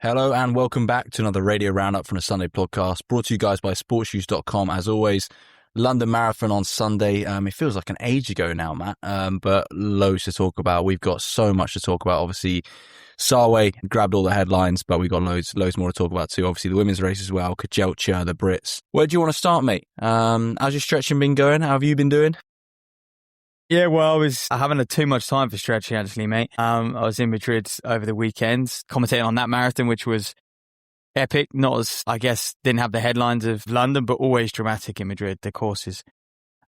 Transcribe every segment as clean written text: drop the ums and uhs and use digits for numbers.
Hello and welcome back to another radio roundup from the Sunday podcast, brought to you guys by sportshoes.com. As always, London Marathon on Sunday. It feels like an age ago now, Matt, but loads to talk about. We've got so much to talk about. Obviously, Sawe grabbed all the headlines, but we've got loads more to talk about too. Obviously, the women's race as well, Kajelcha, the Brits. Where do you want to start, mate? How's your stretching been going? How have you been doing? Yeah, well, I haven't had too much time for stretching, actually, mate. I was in Madrid over the weekend, commentating on that marathon, which was epic. Not as, I guess, didn't have the headlines of London, but always dramatic in Madrid. The course is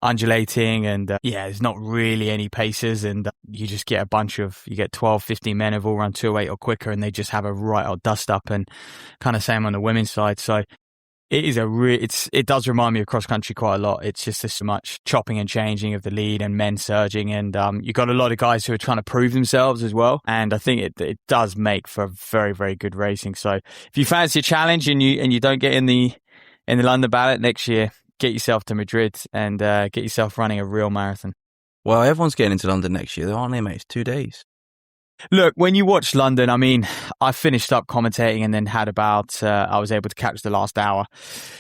undulating and, there's not really any paces. And you just get you get 12, 15 men who've all run 2:08 or quicker, and they just have a right old dust up, and kind of same on the women's side. So it does remind me of cross country quite a lot. It's just so much chopping and changing of the lead and men surging, and you got a lot of guys who are trying to prove themselves as well. And I think it does make for very, very good racing. So if you fancy a challenge and you don't get in the London ballot next year, get yourself to Madrid and get yourself running a real marathon. Well, everyone's getting into London next year, aren't they, mate? It's 2 days. Look, when you watch London, I mean, I finished up commentating and then had I was able to catch the last hour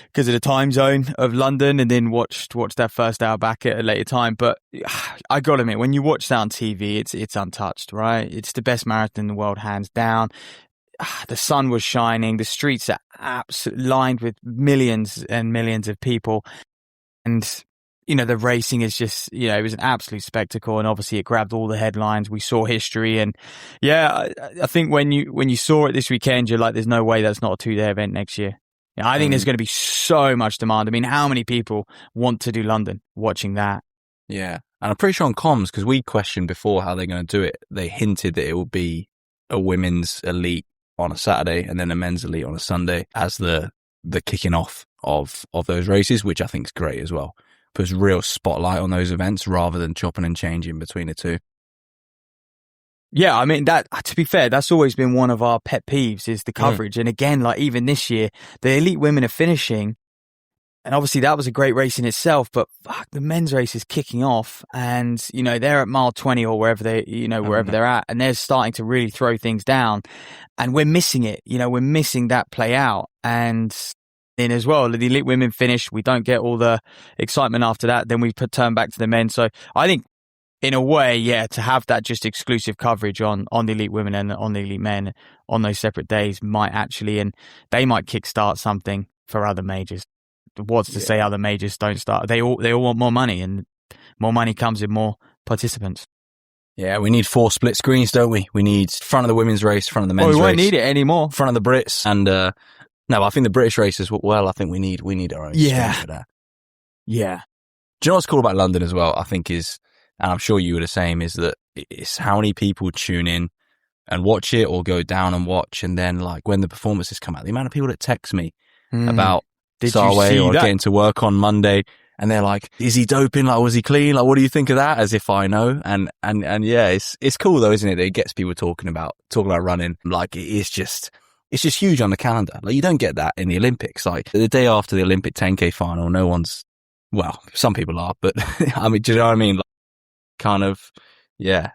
because of the time zone of London, and then watched that first hour back at a later time. But I got to admit, when you watch that on TV, it's untouched, right? It's the best marathon in the world, hands down. The sun was shining. The streets are absolutely lined with millions and millions of people. And the racing is just, it was an absolute spectacle, and obviously it grabbed all the headlines. We saw history, and I think when you saw it this weekend, you're like, there's no way that's not a 2-day event next year. I think there's going to be so much demand. I mean, how many people want to do London watching that? Yeah, and I'm pretty sure on comms, because we questioned before how they're going to do it, they hinted that it will be a women's elite on a Saturday and then a men's elite on a Sunday as the kicking off of those races, which I think is great as well. Puts real spotlight on those events rather than chopping and changing between the two. Yeah, I mean, that, to be fair, that's always been one of our pet peeves, is the coverage. And again, like even this year, the elite women are finishing, and obviously that was a great race in itself, but the men's race is kicking off, and they're at mile 20 or wherever they're at, and they're starting to really throw things down, and we're missing it. We're missing that play out. And in as well, the elite women finish, we don't get all the excitement after that, then we turn back to the men. So I think in a way, to have that just exclusive coverage on the elite women and on the elite men on those separate days might actually, and they might kickstart something for other majors. What's to say other majors don't start? They all want more money, and more money comes with more participants. Yeah, we need 4 split screens, don't we? We need front of the women's race, front of the men's race. We won't need it anymore. Front of the Brits, and no, I think the British races, I think we need our own screen for that. Yeah. Do you know what's cool about London as well, I think is, and I'm sure you were the same, is that it's how many people tune in and watch it or go down and watch, and then like when the performances come out, the amount of people that text me about Sawe or getting to work on Monday, and they're like, is he doping? Like, was he clean? Like, what do you think of that? As if I know. And yeah, it's cool though, isn't it? That it gets people talking about running. Like, it's just huge on the calendar. Like, you don't get that in the Olympics. Like, the day after the Olympic 10K final, no one's, well, some people are, but I mean, do you know what I mean? Like, kind of, yeah,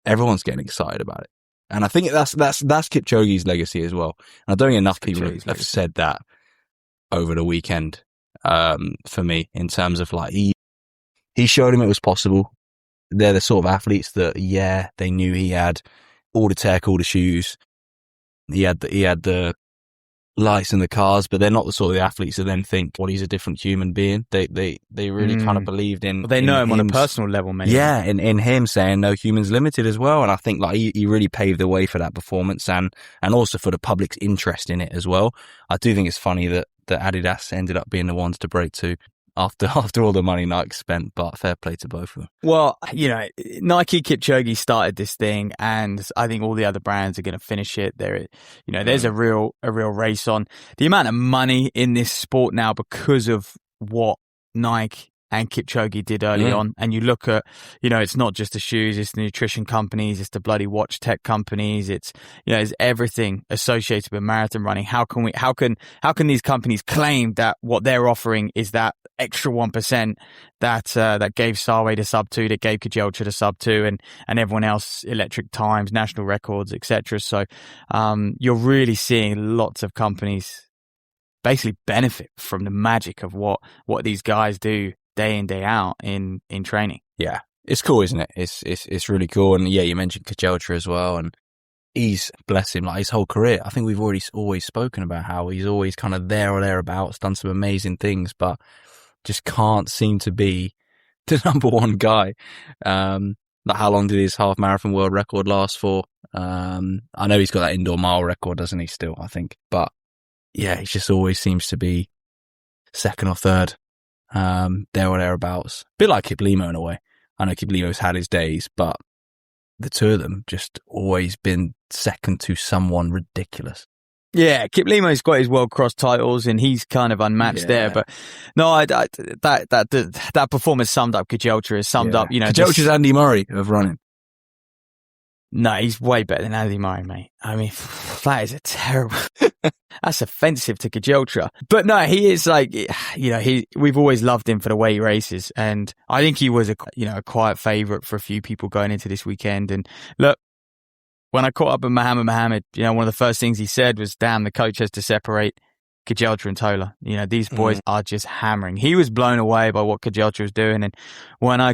everyone's getting excited about it. And I think that's Kipchoge's legacy as well. And I don't think enough people have said that over the weekend, for me, in terms of like, he showed him it was possible. They're the sort of athletes that, they knew he had all the tech, all the shoes. He had the lights and the cars, but they're not the sort of the athletes that then think, well, he's a different human being. They really kind of believed in. Well, they know him on a personal level, maybe. Yeah, in him saying no human's limited as well. And I think like he really paved the way for that performance and also for the public's interest in it as well. I do think it's funny that Adidas ended up being the ones to break to after all the money Nike spent, but fair play to both of them. Well, Nike, Kipchoge started this thing, and I think all the other brands are going to finish it. There's a real race on. The amount of money in this sport now because of what Nike and Kipchoge did early on. And you look at, it's not just the shoes, it's the nutrition companies, it's the bloody watch tech companies, it's everything associated with marathon running. How can these companies claim that what they're offering is that extra 1% that gave Sawe the sub 2, that gave Kajelcha the sub 2, and everyone else electric times, national records, etc. So you're really seeing lots of companies basically benefit from the magic of what these guys do day in, day out in training. Yeah, it's cool, isn't it? It's really cool. And yeah, you mentioned Kajelcha as well, and he's, bless him, like his whole career, I think we've always spoken about how he's always kind of there or thereabouts, done some amazing things, but just can't seem to be the number one guy. Like, how long did his half marathon world record last for? I know he's got that indoor mile record, doesn't he, still, I think. But yeah, he just always seems to be second or third, there or thereabouts. Bit like Kiplimo in a way. I know Kiplimo's had his days, but the two of them just always been second to someone ridiculous. Yeah, Kiplimo's got his world cross titles and he's kind of unmatched there. But no, that performance summed up Kajelcha, has summed up, Kajelcha's Andy Murray of running. No, he's way better than Andy Murray, mate. I mean, that is a terrible. That's offensive to Kajelcha. But no, he is like, we've always loved him for the way he races, and I think he was a quiet favourite for a few people going into this weekend. And look, when I caught up with Mohammed, one of the first things he said was, "Damn, the coach has to separate Kajelcha and Tola. These boys are just hammering." He was blown away by what Kajelcha was doing. And when I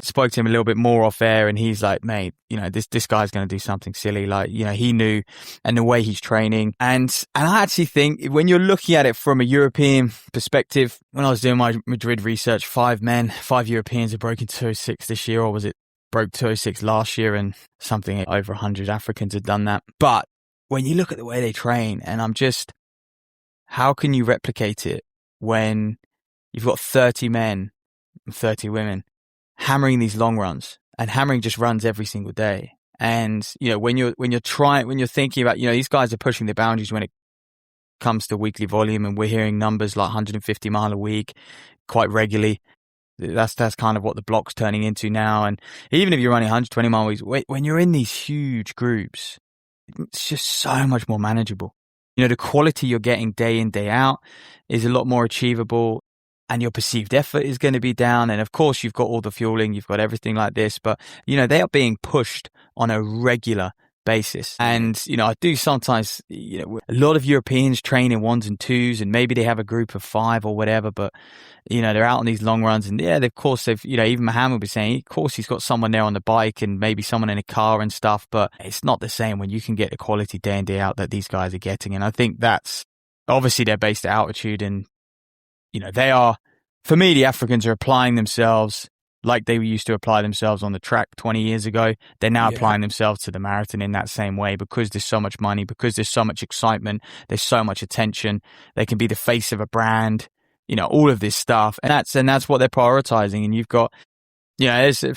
spoke to him a little bit more off air, and he's like, "Mate, this guy's going to do something silly." Like, he knew, and the way he's training. And I actually think when you're looking at it from a European perspective, when I was doing my Madrid research, 5 Europeans have broken 206 this year, or was it broke 206 last year, and something over 100 Africans had done that. But when you look at the way they train, and how can you replicate it when you've got 30 men and 30 women hammering these long runs, and hammering just runs every single day? And, when you're thinking about, these guys are pushing the boundaries when it comes to weekly volume, and we're hearing numbers like 150 mile a week quite regularly. That's kind of what the block's turning into now. And even if you're running 120 mile weeks, when you're in these huge groups, it's just so much more manageable. The quality you're getting day in, day out is a lot more achievable, and your perceived effort is going to be down. And of course, you've got all the fueling, you've got everything like this, but, they are being pushed on a regular basis. And, I do sometimes, a lot of Europeans train in 1s and 2s, and maybe they have a group of 5 or whatever, but, they're out on these long runs, and of course they've, even Mohammed was saying, of course he's got someone there on the bike and maybe someone in a car and stuff, but it's not the same when you can get the quality day in, day out that these guys are getting. And I think that's, obviously they're based at altitude, and, they are, for me, the Africans are applying themselves like they used to apply themselves on the track 20 years ago. They're now applying themselves to the marathon in that same way, because there's so much money, because there's so much excitement, there's so much attention. They can be the face of a brand, all of this stuff. And that's what they're prioritizing. And you've got, there's a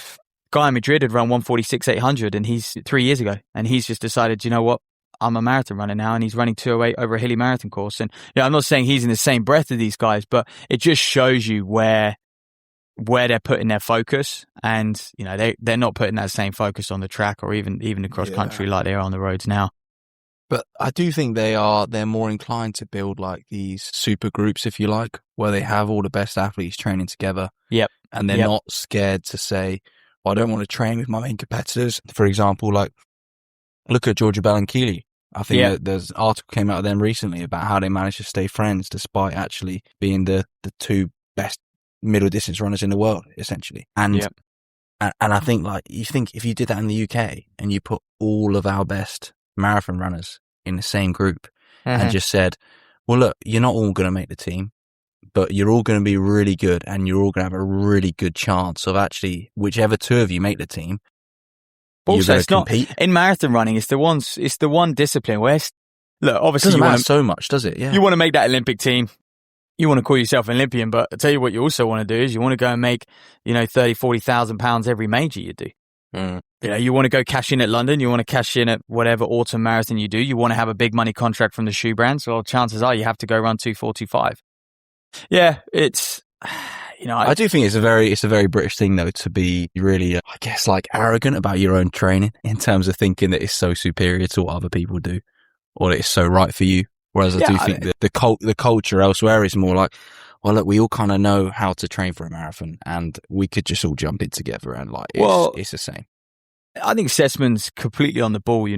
guy in Madrid had run 146-800, and he's 3 years ago, and he's just decided, you know what? I'm a marathon runner now, and he's running 208 over a hilly marathon course. And I'm not saying he's in the same breath of these guys, but it just shows you where they're putting their focus, and they're not putting that same focus on the track or even across country like they are on the roads now. But I do think they're more inclined to build like these super groups, if you like, where they have all the best athletes training together. Yep. And they're not scared to say, well, I don't want to train with my main competitors. For example, like, look at Georgia Bell and Keely. I think that there's an article came out of them recently about how they managed to stay friends despite actually being the two best middle distance runners in the world, essentially. And I think, like, if you did that in the UK and you put all of our best marathon runners in the same group and just said, well, look, you're not all going to make the team, but you're all going to be really good, and you're all going to have a really good chance of actually, whichever two of you make the team, also, it's not in marathon running. It's the one discipline where, look, obviously, doesn't matter so much, does it? Yeah, you want to make that Olympic team. You want to call yourself an Olympian, but I tell you what, you also want to do is you want to go and make, 30,000-40,000 pounds every major you do. You want to go cash in at London. You want to cash in at whatever autumn marathon you do. You want to have a big money contract from the shoe brands. Well, chances are you have to go run 2:4, 2:5. Yeah, it's I do think it's a very British thing though to be really, I guess, like arrogant about your own training in terms of thinking that it's so superior to what other people do or that it's so right for you. Whereas I do think that the culture elsewhere is more like, well, look, we all kind of know how to train for a marathon and we could just all jump in together and like, it's the same. I think Sessman's completely on the ball.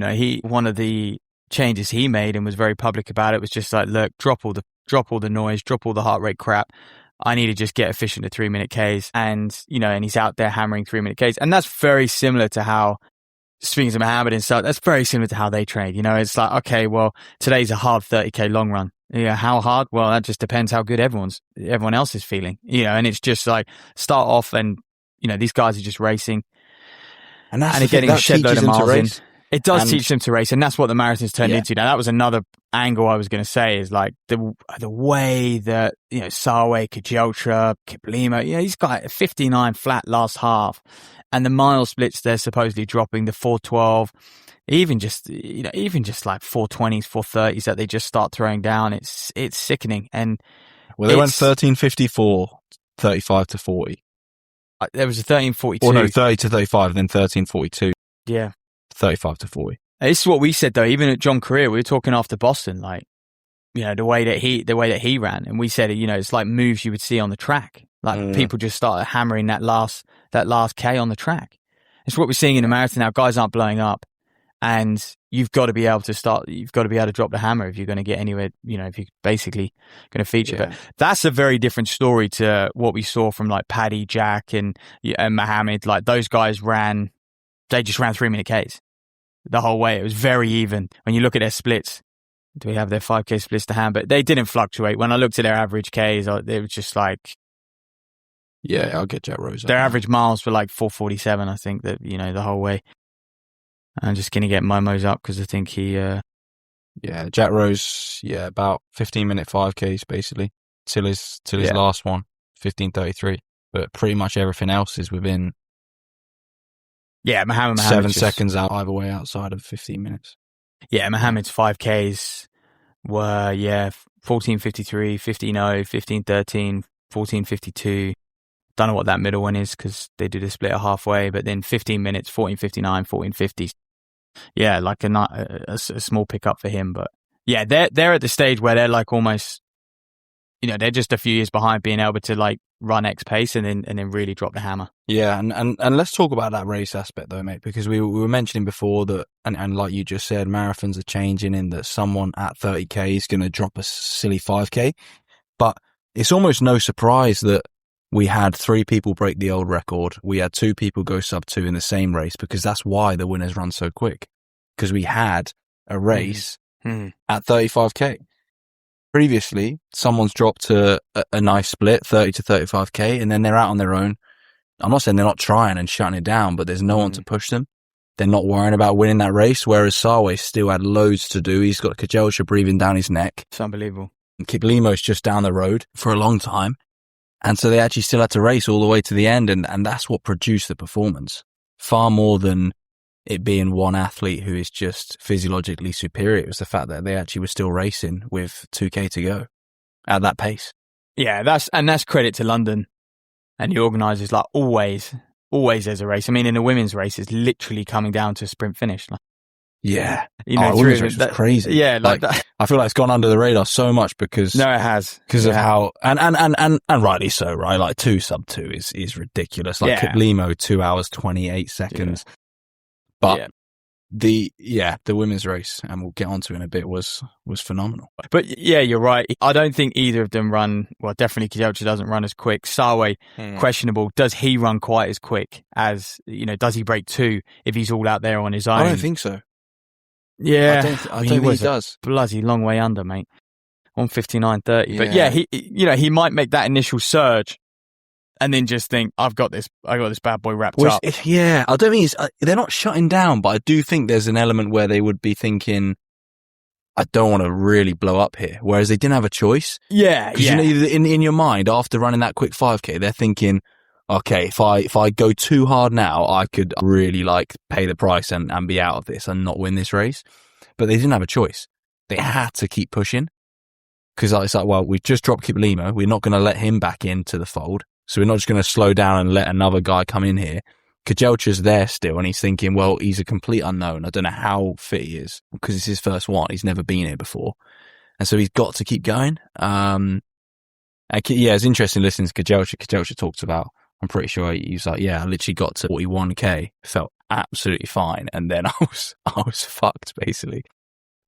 One of the changes he made and was very public about it was just like, look, drop all the noise, drop all the heart rate crap. I need to just get efficient at 3-minute Ks. And, and he's out there hammering 3-minute Ks. And that's very similar to how Sphinx and Mohammed and stuff, that's very similar to how they train. It's like, okay, well, today's a hard 30K long run. How hard? Well, that just depends how good everyone else is feeling, and it's just like start off and, these guys are just racing and they're getting a shed load of miles in. It does teach them to race, and that's what the marathon's turned into. Now, that was another angle I was going to say is like the way that, Sawe, Kajelcha, Kiplimo, these guys, 59 flat last half, and the mile splits they're supposedly dropping, the 412, even just like 420s, 430s that they just start throwing down. It's sickening. And well, they went 13:54, 35 to 40. There was a 13:42. Or no, 30 to 35, then 13:42. Yeah. 35 to 40. This is what we said though, even at John Career, we were talking after Boston, like, the way that he ran, and we said, it's like moves you would see on the track. Like people just started hammering that last K on the track. It's what we're seeing in the marathon now. Guys aren't blowing up, and you've got to be able to drop the hammer if you're going to get anywhere, if you're basically going to feature. But that's a very different story to what we saw from like Paddy, Jack and Mohammed. Like those guys they just ran 3-minute Ks the whole way. It was very even. When you look at their splits, do we have their 5K splits to hand? But they didn't fluctuate. When I looked at their average Ks, it was just like... Yeah, I'll get Jack Rose. Their average miles were like 447, I think, that, the whole way. I'm just going to get Momo's up because I think he... Yeah, Jack Rose, about 15-minute 5Ks, basically, till his last one, 15:33. But pretty much everything else is within... Yeah, Mohammed 7 seconds out either way outside of 15 minutes. Yeah, Mohammed's 5Ks were, 14:53, 15:0, 15:13, 14:52. Don't know what that middle one is because they did a split at halfway, but then 15 minutes, 14:59, 14:50. Yeah, like a small pickup for him. But yeah, they're at the stage where they're like almost, they're just a few years behind being able to like run X pace and then really drop the hammer. Yeah, and let's talk about that race aspect though, mate, because we were mentioning before that, and like you just said, marathons are changing in that someone at 30K is going to drop a silly 5K. But it's almost no surprise that we had 3 people break the old record. We had 2 people go sub 2 in the same race because that's why the winners run so quick. Because we had a race at 35K. Previously, someone's dropped a nice split, 30 to 35K, and then they're out on their own. I'm not saying they're not trying and shutting it down, but there's no one to push them. They're not worrying about winning that race, whereas Sawe still had loads to do. He's got Kajelcha breathing down his neck. It's unbelievable. And Kiplimo's just down the road for a long time. And so they actually still had to race all the way to the end, and that's what produced the performance. Far more than it being one athlete who is just physiologically superior. It was the fact that they actually were still racing with 2K to go at that pace. Yeah, that's credit to London and the organisers. Like always there's a race. I mean, in the women's race, it's literally coming down to a sprint finish. Like, yeah. Women's race was crazy. Yeah, like that. I feel like it's gone under the radar so much because... No, it has. Because of how... And rightly so, right? Like 2 sub 2 is ridiculous. Like Kiplimo, 2 hours, 28 seconds. Yeah. But the women's race, and we'll get onto it in a bit, was phenomenal. But yeah, you're right. I don't think either of them run, well, definitely Kajelcha doesn't run as quick. Sawe, questionable. Does he run quite as quick as, does he break 2 if he's all out there on his own? I don't think so. Yeah. I don't think he does. Bloody long way under, mate. 1:59:30. Yeah. But yeah, he might make that initial surge and then just think, I got this bad boy wrapped up. Yeah, I don't think they're not shutting down, but I do think there's an element where they would be thinking, I don't want to really blow up here. Whereas they didn't have a choice. Yeah, yeah. In your mind, after running that quick 5K, they're thinking, okay, if I go too hard now, I could really pay the price and be out of this and not win this race. But they didn't have a choice. They had to keep pushing. Because it's like, well, we've just dropped Kiplimo. We're not going to let him back into the fold. So we're not just going to slow down and let another guy come in here. Kejelcha's there still, and he's thinking, well, he's a complete unknown. I don't know how fit he is because it's his first one. He's never been here before. And so he's got to keep going. It's interesting listening to Kejelcha. Kejelcha talked about, I'm pretty sure he was like, I literally got to 41k, felt absolutely fine. And then I was fucked basically.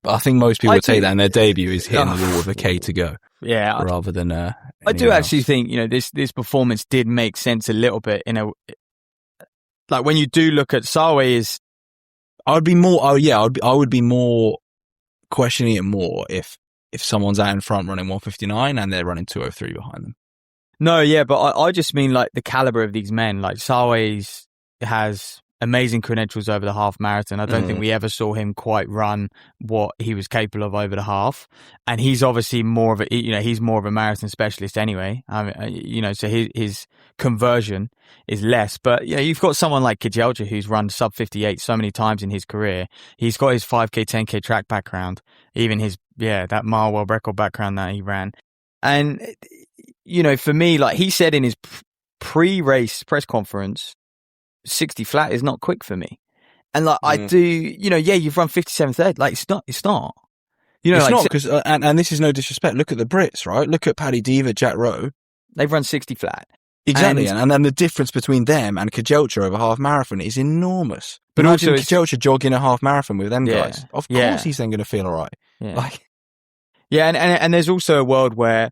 But I think most people take that in their debut is hitting the wall with a K to go. Yeah. Rather than, I do actually think, this performance did make sense a little bit like when you do look at Sawe I would be more questioning it more if someone's out in front running 159 and they're running 203 behind them. No, yeah, but I just mean like the caliber of these men. Like Sawe has amazing credentials over the half marathon. I don't think we ever saw him quite run what he was capable of over the half. And he's obviously more of he's more of a marathon specialist anyway. So his conversion is less. But you've got someone like Kejelcha who's run sub 58 so many times in his career. He's got his 5k, 10k track background, even his that mile world record background that he ran. And for me, like he said in his pre-race press conference, 60 flat is not quick for me. And like I do, you've run 57.30. Like it's not. It's not because, and this is no disrespect. Look at the Brits, right? Look at Paddy Diva, Jack Rowe. They've run 60 flat. Exactly, and then the difference between them and Kejelcha over half marathon is enormous. But imagine Kejelcha jogging a half marathon with them guys. Of course, he's then going to feel all right. Yeah, and there's also a world where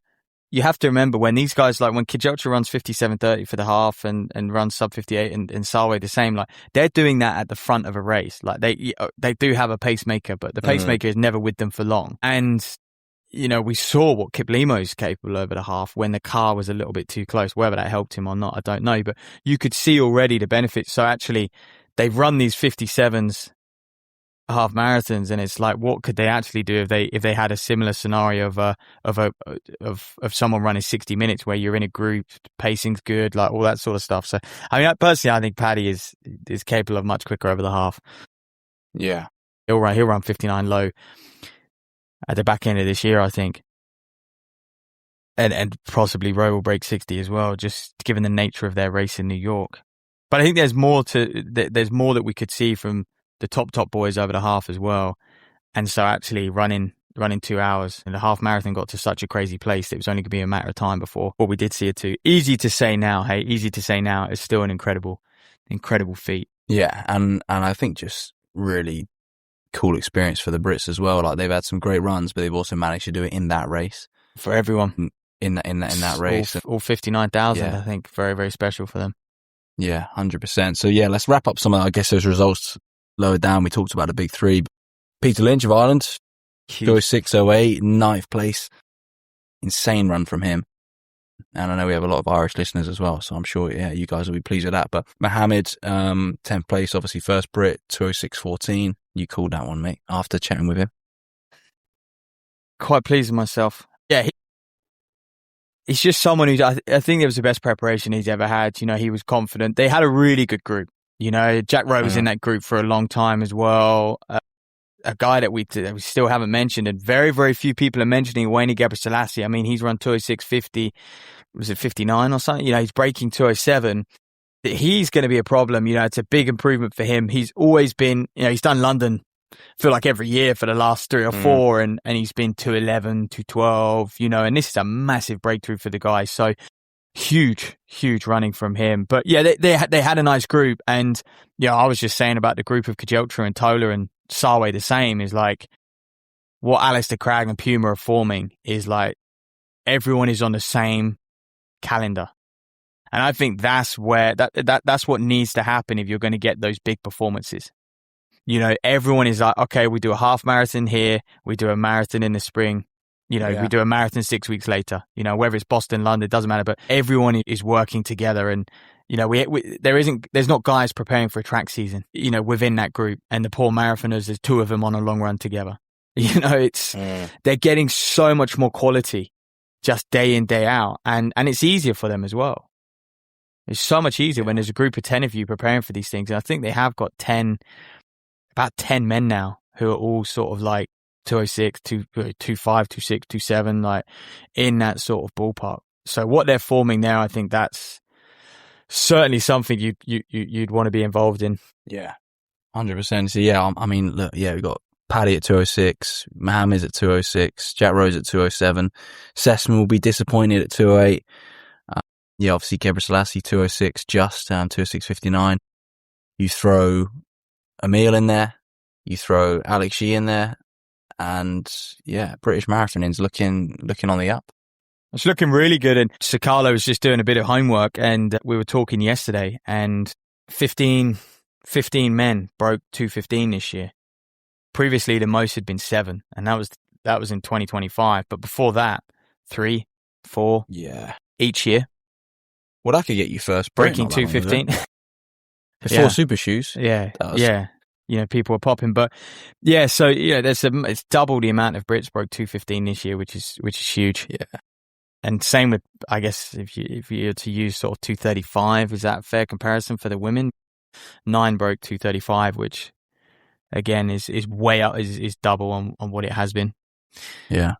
you have to remember when these guys, like when Kejelcha runs 57.30 for the half and runs sub 58 and Sawe the same, like they're doing that at the front of a race. Like they do have a pacemaker, but the pacemaker is never with them for long. And, we saw what Kiplimo's capable over the half when the car was a little bit too close. Whether that helped him or not, I don't know. But you could see already the benefits. So actually, they've run these 57s half marathons, and it's like, what could they actually do if they had a similar scenario of someone running 60 minutes where you're in a group, pacing's good, like all that sort of stuff. So I mean, personally, I think Paddy is capable of much quicker over the half. Yeah, he'll run 59 low at the back end of this year, I think, and possibly Rowe will break 60 as well, just given the nature of their race in New York. But I think there's more that we could see from the top boys over the half as well. And so actually running 2 hours and the half marathon got to such a crazy place that it was only going to be a matter of time before we did see it too. Easy to say now. It's still an incredible feat. Yeah. And I think just really cool experience for the Brits as well. Like they've had some great runs, but they've also managed to do it in that race. For everyone. In that race. All 59,000, I think. Very, very special for them. Yeah, 100%. So yeah, let's wrap up some of, I guess, those results. Lower down, we talked about the big three. Peter Lynch of Ireland, 206.08, 9th place. Insane run from him. And I know we have a lot of Irish listeners as well, so I'm sure, you guys will be pleased with that. But Mohammed, 10th place, obviously first Brit, 206.14. You called that one, mate, after chatting with him. Quite pleased with myself. Yeah, he's just someone who, I think it was the best preparation he's ever had. He was confident. They had a really good group. Jack Rowe was in that group for a long time as well. A guy that we still haven't mentioned, and very, very few people are mentioning, Wayne Gebrselassie. I mean, he's run 206.50, was it 59 or something? He's breaking 207. He's going to be a problem. It's a big improvement for him. He's always been, he's done London, I feel like every year for the last 3 or 4, and he's been 211, 212, and this is a massive breakthrough for the guy. So, huge running from him. But yeah, they had a nice group. And I was just saying about the group of Kejelcha and Tola and Sawe the same, is like what Alistair Cragg and Puma are forming is like everyone is on the same calendar. And I think that's where that's what needs to happen if you're going to get those big performances. Everyone is like, okay, we do a half marathon here, we do a marathon in the spring. We do a marathon 6 weeks later, whether it's Boston, London, it doesn't matter, but everyone is working together. And, there's not guys preparing for a track season, within that group. And the poor marathoners, there's 2 of them on a long run together. They're getting so much more quality just day in, day out. And it's easier for them as well. It's so much easier when there's a group of 10 of you preparing for these things. And I think they have got about 10 men now who are all sort of like 206, 225, 26, 27, like in that sort of ballpark. So what they're forming there, I think that's certainly something you'd want to be involved in. Yeah, 100%. So yeah, I mean, look, yeah, we got Paddy at 206, Mohammed's at 206, Jack Rose at 207, Sessman will be disappointed at 208. Yeah, obviously Gebre Selassie 206, just 206.59. You throw Emil in there, you throw Alex Yee in there, and yeah, British marathoning's looking on the up. It's looking really good. And Sakala was just doing a bit of homework, and we were talking yesterday, and 15 men broke 2:15 this year. Previously, the most had been 7, and that was in 2025. But before that, 3, 4, yeah, each year. Well, that could get you first breaking 2:15 before Super Shoes. Yeah, yeah. You know, people are popping, but yeah. So yeah, it's double the amount of Brits broke 2:15 this year, which is huge. Yeah. And same with, I guess, if you're to use sort of 2:35, is that a fair comparison for the women? 9 broke 2:35, which again is way up, is double on what it has been. Yeah,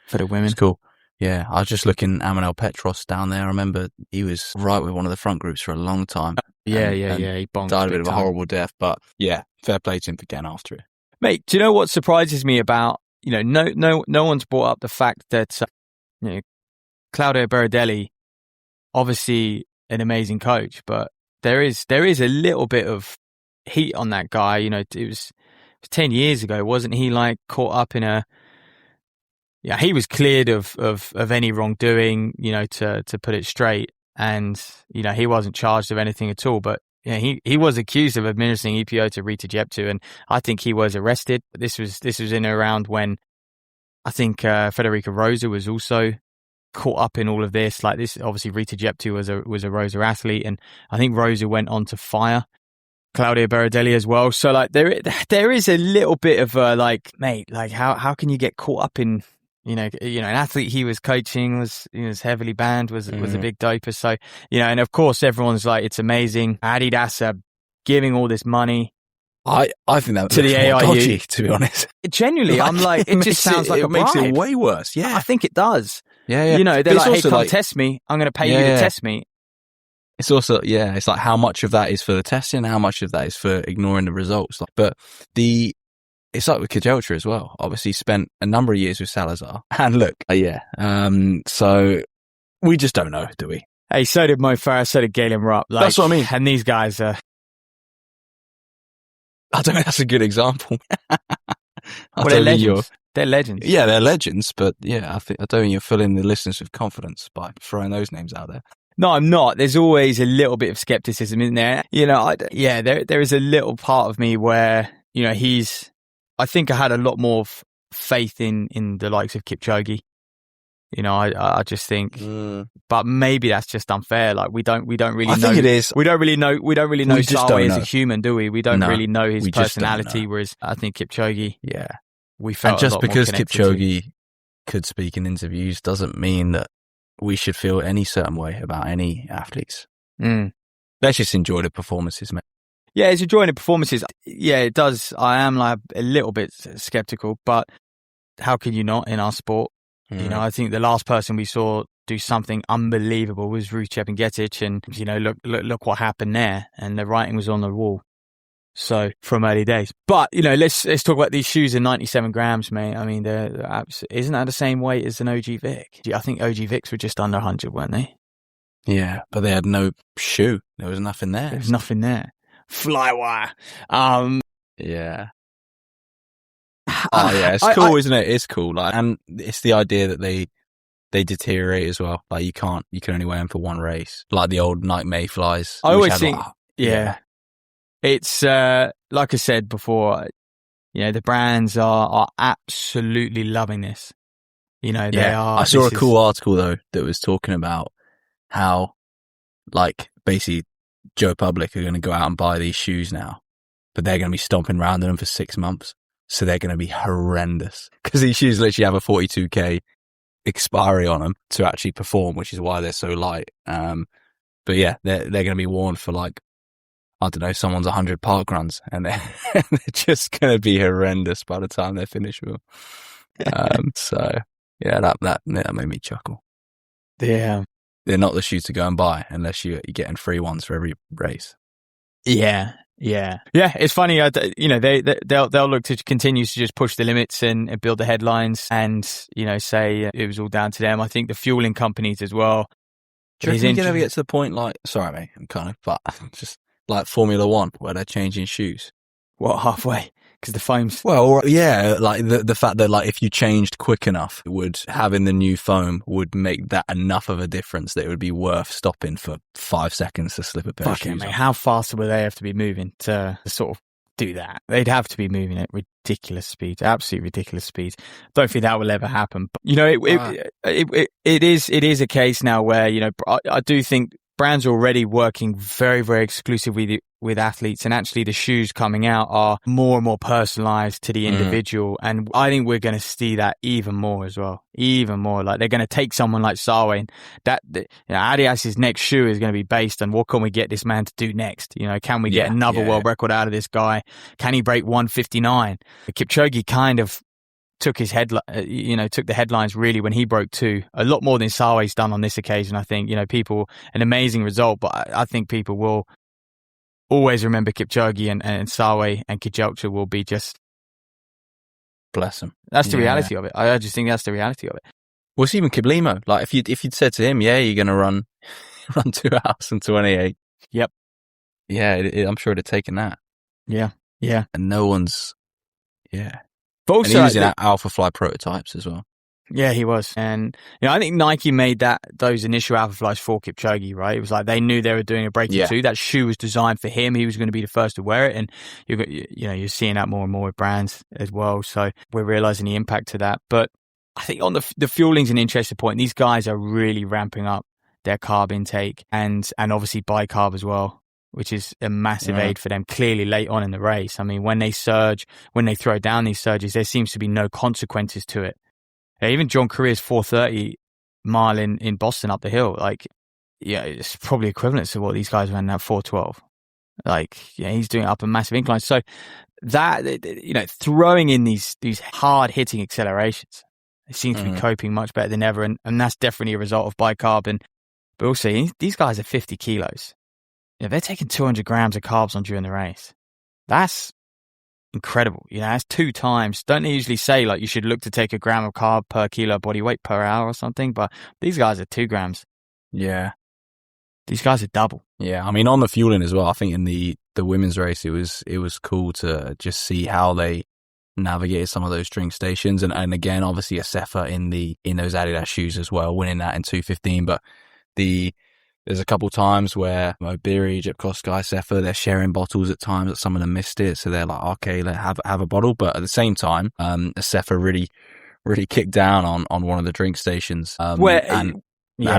for the women. It's cool. Yeah, I was just looking Amanel Petros down there. I remember he was right with one of the front groups for a long time. Yeah. He bonked died a bit of a horrible death, but yeah, fair play to him for getting after it. Mate, do you know what surprises me about, no one's brought up the fact that, Claudio Berardelli, obviously an amazing coach, but there is a little bit of heat on that guy. It was 10 years ago, wasn't he, like caught up in he was cleared of any wrongdoing, to put it straight. And, he wasn't charged of anything at all, but he was accused of administering EPO to Rita Jeptu, and I think he was arrested. This was in and around when I think Federica Rosa was also caught up in all of this. Like this, obviously Rita Jeptu was a Rosa athlete, and I think Rosa went on to fire Claudio Berardelli as well. So like there is a little bit of mate, like how can you get caught up in an athlete he was coaching was heavily banned, was a big doper. So and of course everyone's like, it's amazing, Adidas are giving all this money. I think that to the AIU, dodgy, to be honest. Genuinely, I'm like, it just sounds like a bribe. It makes it way worse. Yeah, I think it does. Yeah. They're like, hey, come test me. I'm going to pay you to test me. It's also, it's like how much of that is for the testing and how much of that is for ignoring the results. But it's like with Kajelcha as well. Obviously spent a number of years with Salazar. And look, so we just don't know, do we? Hey, so did Mo Farah, so did Galen Rupp. Like, that's what I mean. And these guys are... I don't know, that's a good example. They're legends. They're legends. Yeah, they're legends, but yeah, I don't think you're filling the listeners with confidence by throwing those names out there. No, I'm not. There's always a little bit of skepticism, isn't there? There is a little part of me where, I think I had a lot more faith in the likes of Kipchoge. I just think, but maybe that's just unfair. Like we don't really know. I think it is. We don't really know Sawe as a human, do we? We don't really know his personality. Whereas I think Kipchoge, we felt. And just because Kipchoge could speak in interviews doesn't mean that we should feel any certain way about any athletes. Let's just enjoy the performances, mate. Yeah, it's enjoying the performances. Yeah, it does. I am like a little bit skeptical, but how can you not in our sport? I think the last person we saw do something unbelievable was Ruth Chepngetich, and look what happened there, and the writing was on the wall. So from early days, but let's talk about these shoes in 97 grams, mate. I mean, isn't that the same weight as an OG Vic? I think OG Vics were just under 100, weren't they? Yeah, but they had no shoe. There was nothing there. There was nothing there. Flywire. Yeah. Oh yeah, it's cool, isn't it? It's cool. Like, and it's the idea that they deteriorate as well. Like you can only wear them for one race. Like the old Nike Mayflies. I always think, it's like I said before. The brands are absolutely loving this. They are. I saw a cool article though that was talking about how, like, basically Joe Public are going to go out and buy these shoes now, but they're going to be stomping around in them for 6 months. So they're going to be horrendous because these shoes literally have a 42k expiry on them to actually perform, which is why they're so light. But yeah, they're going to be worn for like, I don't know, someone's 100 park runs, and they're just going to be horrendous by the time they're finished with them. So yeah, that made me chuckle. Yeah. they're not the shoes to go and buy unless you're getting free ones for every race. Yeah. It's funny. They'll look to continue to just push the limits and build the headlines, and say it was all down to them. I think the fueling companies as well. Do you reckon you can ever get to the point like, sorry mate, I'm kind of, but just like Formula One where they're changing shoes? What, halfway? Because the foam's... Well, yeah, like the fact that like if you changed quick enough, having the new foam would make that enough of a difference that it would be worth stopping for 5 seconds to slip a pair of shoes. Mate, how fast would they have to be moving to sort of do that? They'd have to be moving at ridiculous speeds, absolutely ridiculous speeds. Don't think that will ever happen. But, it is a case now where, I do think brands are already working very, very exclusively with athletes, and actually the shoes coming out are more and more personalized to the individual. And I think we're going to see that even more as well. Even more. Like they're going to take someone like Sawe, and Adidas' next shoe is going to be based on what can we get this man to do next? Can we get another world record out of this guy? Can he break 1:59? Kipchoge kind of took his took the headlines really when he broke 2, a lot more than Sawe's done on this occasion. I think, people, an amazing result, but I think people will always remember Kipchoge, and Sawe and Kipchoge will be just... Bless him. That's the reality of it. I just think that's the reality of it. Well, it's even Kiblimo. Like if you'd said to him, you're going to run 2 hours and 28. Yep. Yeah, I'm sure it'd have taken that. Yeah. And no one's... Yeah. But also, and he was in Alpha Fly prototypes as well. Yeah, he was. And, I think Nike made those initial Alpha Flies for Kipchoge, right? It was like they knew they were doing a breaking 2. That shoe was designed for him. He was going to be the first to wear it. And, you're seeing that more and more with brands as well. So we're realizing the impact of that. But I think on the fueling's an interesting point. These guys are really ramping up their carb intake and obviously bicarb as well, which is a massive aid for them clearly late on in the race. I mean, when they surge, when they throw down these surges, there seems to be no consequences to it. Even John Career's 4:30 mile in Boston up the hill, it's probably equivalent to what these guys ran at 4:12. He's doing it up a massive incline. So that, throwing in these hard hitting accelerations, it seems to be coping much better than ever. And that's definitely a result of bicarb. But also, these guys are 50 kilos. They're taking 200 grams of carbs on during the race. That's incredible. That's 2 times. Don't they usually say you should look to take a gram of carb per kilo body weight per hour or something? But these guys are 2 grams. Yeah. These guys are double. Yeah. I mean, on the fueling as well, I think in the women's race, it was cool to just see how they navigated some of those drink stations. And again, obviously a Sawe in those Adidas shoes as well, winning that in 2:15. But there's a couple times where Obiri, Jepkoskai, Sawe, they're sharing bottles at times that some of them missed it. So they're like, okay, let's have a bottle. But at the same time, Sawe really kicked down on one of the drink stations and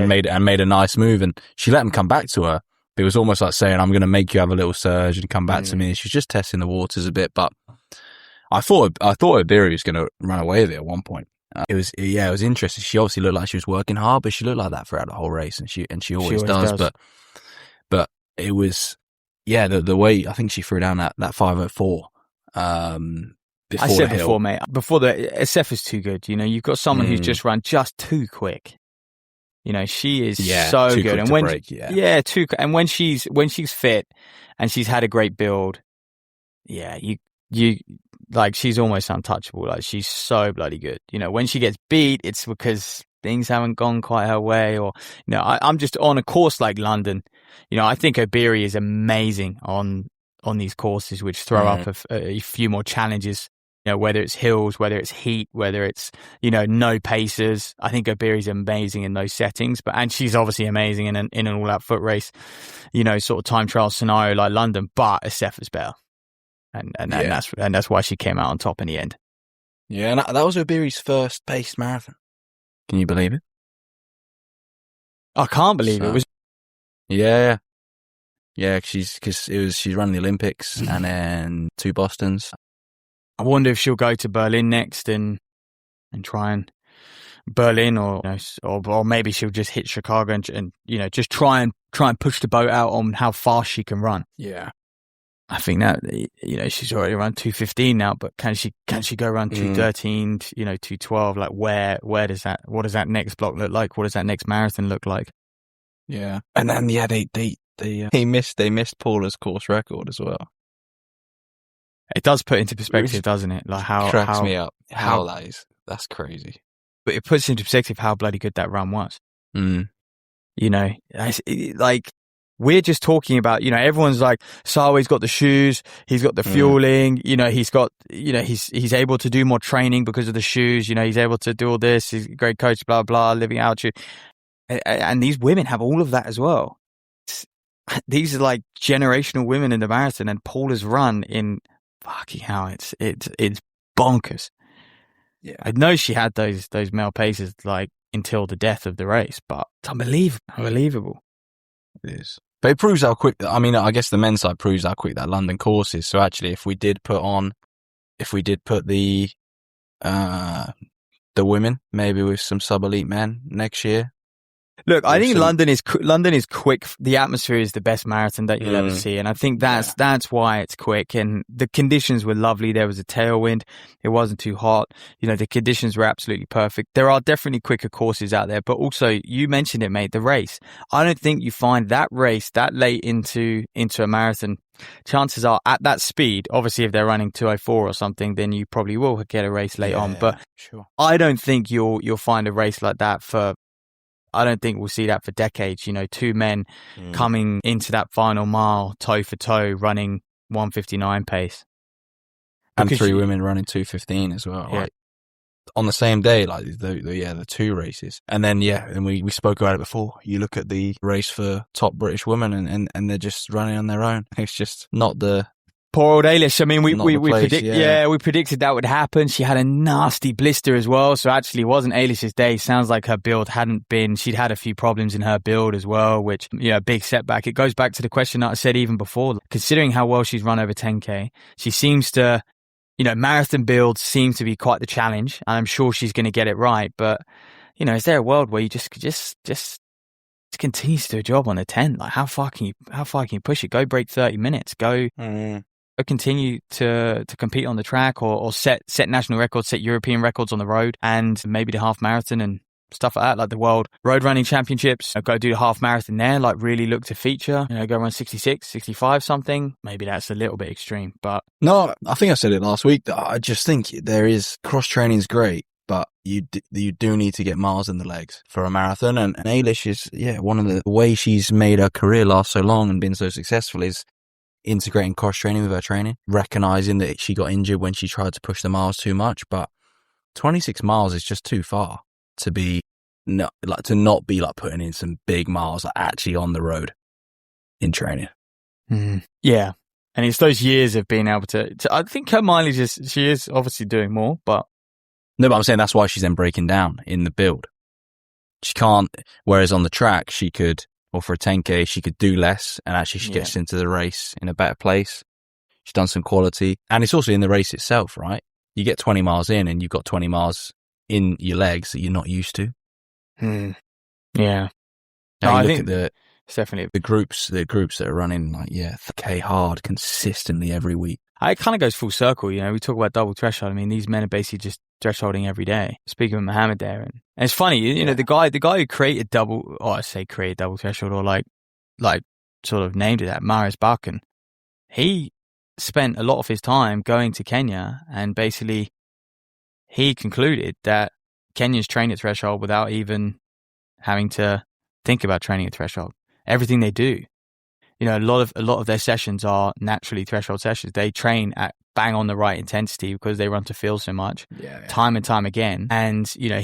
made a nice move. And she let them come back to her. It was almost like saying, I'm going to make you have a little surge and come back to me. She was just testing the waters a bit. But I thought Obiri was going to run away with it at one point. It was interesting. She obviously looked like she was working hard, but she looked like that throughout the whole race, and she always does. But it was, the way I think she threw down that 5:04. I said before, mate. Before SF is too good. You've got someone who's just run just too quick. She is so good, and and when she's fit and she's had a great build, you she's almost untouchable. She's so bloody good. When she gets beat, it's because things haven't gone quite her way, or I'm just on a course like London. I think Obiri is amazing on these courses which throw up a few more challenges. Whether it's hills, whether it's heat, whether it's no paces. I think Obiri's amazing in those settings, and she's obviously amazing in an all-out foot race, sort of time trial scenario like London. But Sawe's better. And that's why she came out on top in the end. Yeah, and that was Obiri's first paced marathon. Can you believe it? I can't believe it. It was. Yeah, she's running the Olympics and then 2 Bostons. I wonder if she'll go to Berlin next and try and Berlin, or maybe she'll just hit Chicago and just try and push the boat out on how fast she can run. Yeah. I think that, she's already around 2:15 now, but can she go around 2:13, 2:12? What does that next block look like? What does that next marathon look like? Yeah. And then, they missed Paula's course record as well. It does put into perspective, doesn't it? Like Cracks me up. How that is. That's crazy. But it puts into perspective how bloody good that run was. Mm. You know, like we're just talking about, you know, everyone's like, Sawe's got the shoes, he's got the fueling, you know, he's got, you know, he's able to do more training because of the shoes, you know, he's able to do all this, he's a great coach, blah, blah, living out you. And these women have all of that as well. These are like generational women in the marathon, and Paula's run in fucking hell, it's bonkers. Yeah. I know she had those male paces like until the death of the race, but it's unbelievable. It is. But it proves how quick, I mean, I guess the men's side proves how quick that London course is. So actually, if we did put the women, maybe with some sub-elite men next year. Look, I think London is quick. The atmosphere is the best marathon that you'll ever see. And I think that's why it's quick. And the conditions were lovely. There was a tailwind. It wasn't too hot. You know, the conditions were absolutely perfect. There are definitely quicker courses out there, but also you mentioned it, mate, the race. I don't think you find that race that late into a marathon. Chances are at that speed, obviously if they're running 2:04 or something, then you probably will get a race late on. But sure. I don't think you'll find a race like that I don't think we'll see that for decades. You know, two men coming into that final mile toe for toe running 1:59 pace. And three women running 2:15 as well. Yeah. Like, on the same day, like the two races. And then, and we spoke about it before. You look at the race for top British women and they're just running on their own. It's just not the... Poor old Eilish. I mean, we predicted that would happen. She had a nasty blister as well. So actually it wasn't Eilish's day. Sounds like her build she'd had a few problems in her build as well, which, you know, big setback. It goes back to the question that I said even before, considering how well she's run over 10K, she seems to, you know, marathon builds seem to be quite the challenge. And I'm sure she's going to get it right. But, you know, is there a world where you just continues to do a job on a 10? Like how far can you push it? Go break 30 minutes. Go continue to compete on the track or set national records, set European records on the road, and maybe the half marathon and stuff like that, like the World Road Running Championships. Go do the half marathon there, like really look to feature, you know, go run 66, 65 something. Maybe that's a little bit extreme, but... No, I think I said it last week. I just think there is, cross training is great, but you do need to get miles in the legs for a marathon. And Eilish is, one of the way she's made her career last so long and been so successful is integrating cross training with her training, recognizing that she got injured when she tried to push the miles too much. But 26 miles is just too far to not be putting in some big miles actually on the road in training. Yeah. And it's those years of being able to I think her mileage she is obviously doing more, but... No, but I'm saying that's why she's then breaking down in the build. She can't, whereas on the track she could, or for a 10K, she could do less and actually she gets into the race in a better place. She's done some quality. And it's also in the race itself, right? You get 20 miles in and you've got 20 miles in your legs that you're not used to. Yeah. Now I think it's definitely the groups that are running 3K hard consistently every week. It kind of goes full circle, you know. We talk about double threshold. I mean, these men are basically just thresholding every day. Speaking of Mohammed there, and it's funny, you know, the guy who created double threshold, or like sort of named it that, Maris Barkan. He spent a lot of his time going to Kenya, and basically he concluded that Kenyans train at threshold without even having to think about training at threshold. Everything they do, you know, a lot of their sessions are naturally threshold sessions. They train at bang on the right intensity because they run to feel so much, time and time again. And you know,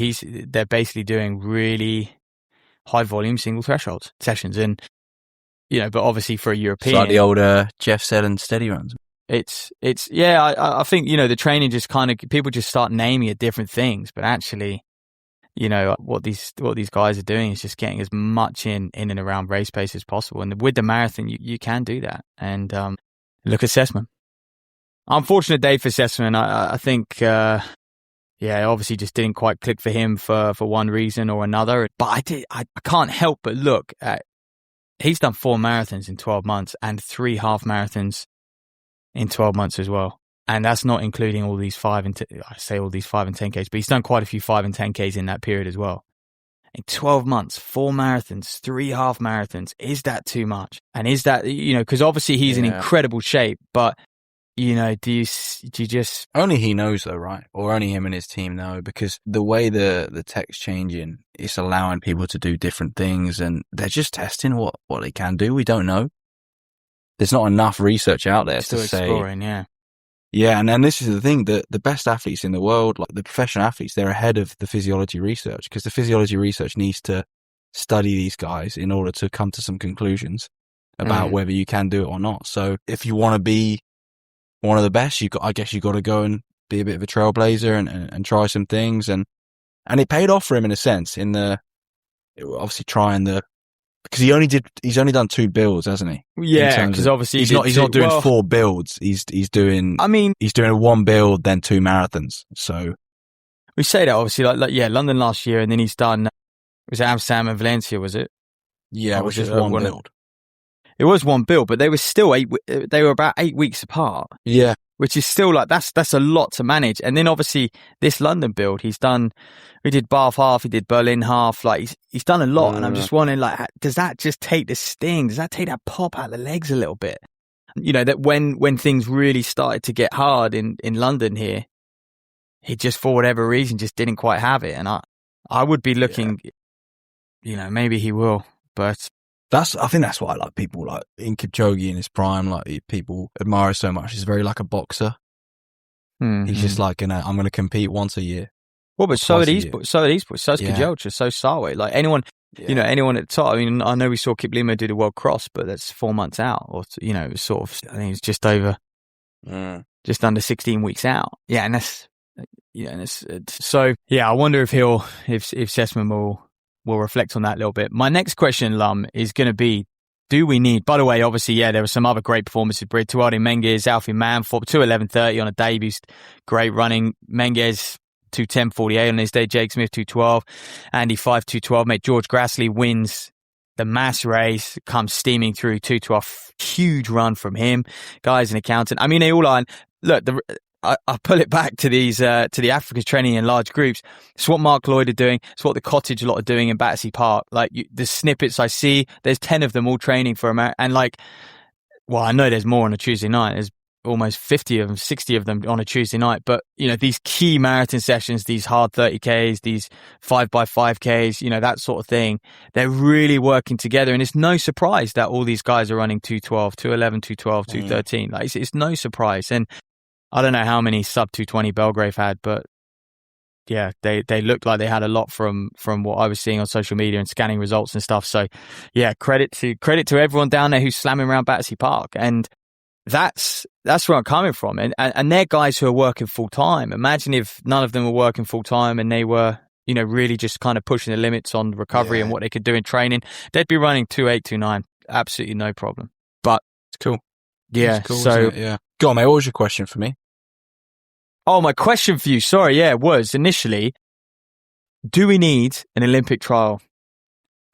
they're basically doing really high volume single threshold sessions. And you know, but obviously for a European, it's like the older Jeff said and steady runs. I think, you know, the training just kind of, people just start naming it different things, but actually, you know, what these guys are doing is just getting as much in and around race pace as possible. And with the marathon, you can do that. And look at Sessman. Unfortunate day for Sessman. I think, obviously just didn't quite click for him for one reason or another. But I can't help but look at, he's done 4 marathons in 12 months and 3 half marathons in 12 months as well. And that's not including all these 5 and 10Ks, but he's done quite a few 5 and 10Ks in that period as well. in 12 months, 4 marathons, 3 half marathons. Is that too much? And is that, because obviously he's in incredible shape, but, do you just... Only he knows though, right? Or only him and his team know, because the way the tech's changing, it's allowing people to do different things, and they're just testing what they can do. We don't know. There's not enough research out there Still to say... exploring, yeah. Yeah, and this is the thing, the best athletes in the world, like the professional athletes, they're ahead of the physiology research, because the physiology research needs to study these guys in order to come to some conclusions about whether you can do it or not. So if you want to be one of the best, I guess you got to go and be a bit of a trailblazer and try some things. And it paid off for him in a sense, obviously trying because he's only done 2 builds, hasn't he? Yeah, because obviously he's not doing 4 builds. He's doing 1 build, then 2 marathons. So we say that obviously, like London last year, and then he's done. Was it Amsterdam and Valencia? Was it? Yeah, which is 1 build. It was 1 build, but they were still they were about 8 weeks apart. Yeah. Which is still that's a lot to manage. And then obviously this London build, he did Bath half, he did Berlin half, like he's done a lot. And I'm just wondering, like, does that just take the sting? Does that take that pop out of the legs a little bit? That when things really started to get hard in London here, he just, for whatever reason, just didn't quite have it. And I would be looking, maybe he will, but... I think that's why people like in Kipchoge in his prime, like people admire so much. He's very like a boxer. He's just like, I'm going to compete once a year. Well, but so is Kipchoge, so Sawe. Like anyone at the top. I mean, I know we saw Kip Limo do the World Cross, but that's 4 months out, or sort of. I think it's just over, just under 16 weeks out. Yeah, and that's so. Yeah, I wonder if Sessman will reflect on that a little bit. My next question, Lum, is going to be, do we need... By the way, obviously, there were some other great performances. Tuade Menges, Alfie Manthorpe, 2:11:30 on a debut. Great running. Menges, 2:10:48 on his day. Jake Smith, 2:12. Andy 5:2:12. Mate, George Grassley wins the mass race, comes steaming through 2:12. Huge run from him. Guy's an accountant. I mean, they all are... Look, I pull it back to these to the Africans training in large groups. It's what Mark Lloyd are doing. It's what the Cottage lot are doing in Battersea Park. Like the snippets I see, there's 10 of them all training for America. And I know there's more on a Tuesday night. There's almost 50 of them, 60 of them on a Tuesday night. But these key marathon sessions, these hard 30Ks, these 5x5Ks, that sort of thing, they're really working together. And it's no surprise that all these guys are running 2:12, 2:11, 2:12, 2:13. Like it's no surprise. And I don't know how many sub 220 Belgrave had, but yeah, they looked like they had a lot from what I was seeing on social media and scanning results and stuff. So yeah, credit to everyone down there who's slamming around Battersea Park. And that's where I'm coming from. And they're guys who are working full time. Imagine if none of them were working full time and they were, really just kind of pushing the limits on recovery and what they could do in training. They'd be running 2:8, 2:9. Absolutely no problem. But it's cool. Yeah. It's cool, yeah. Go on, mate. What was your question for me? Oh, my question for you, was initially, do we need an Olympic trial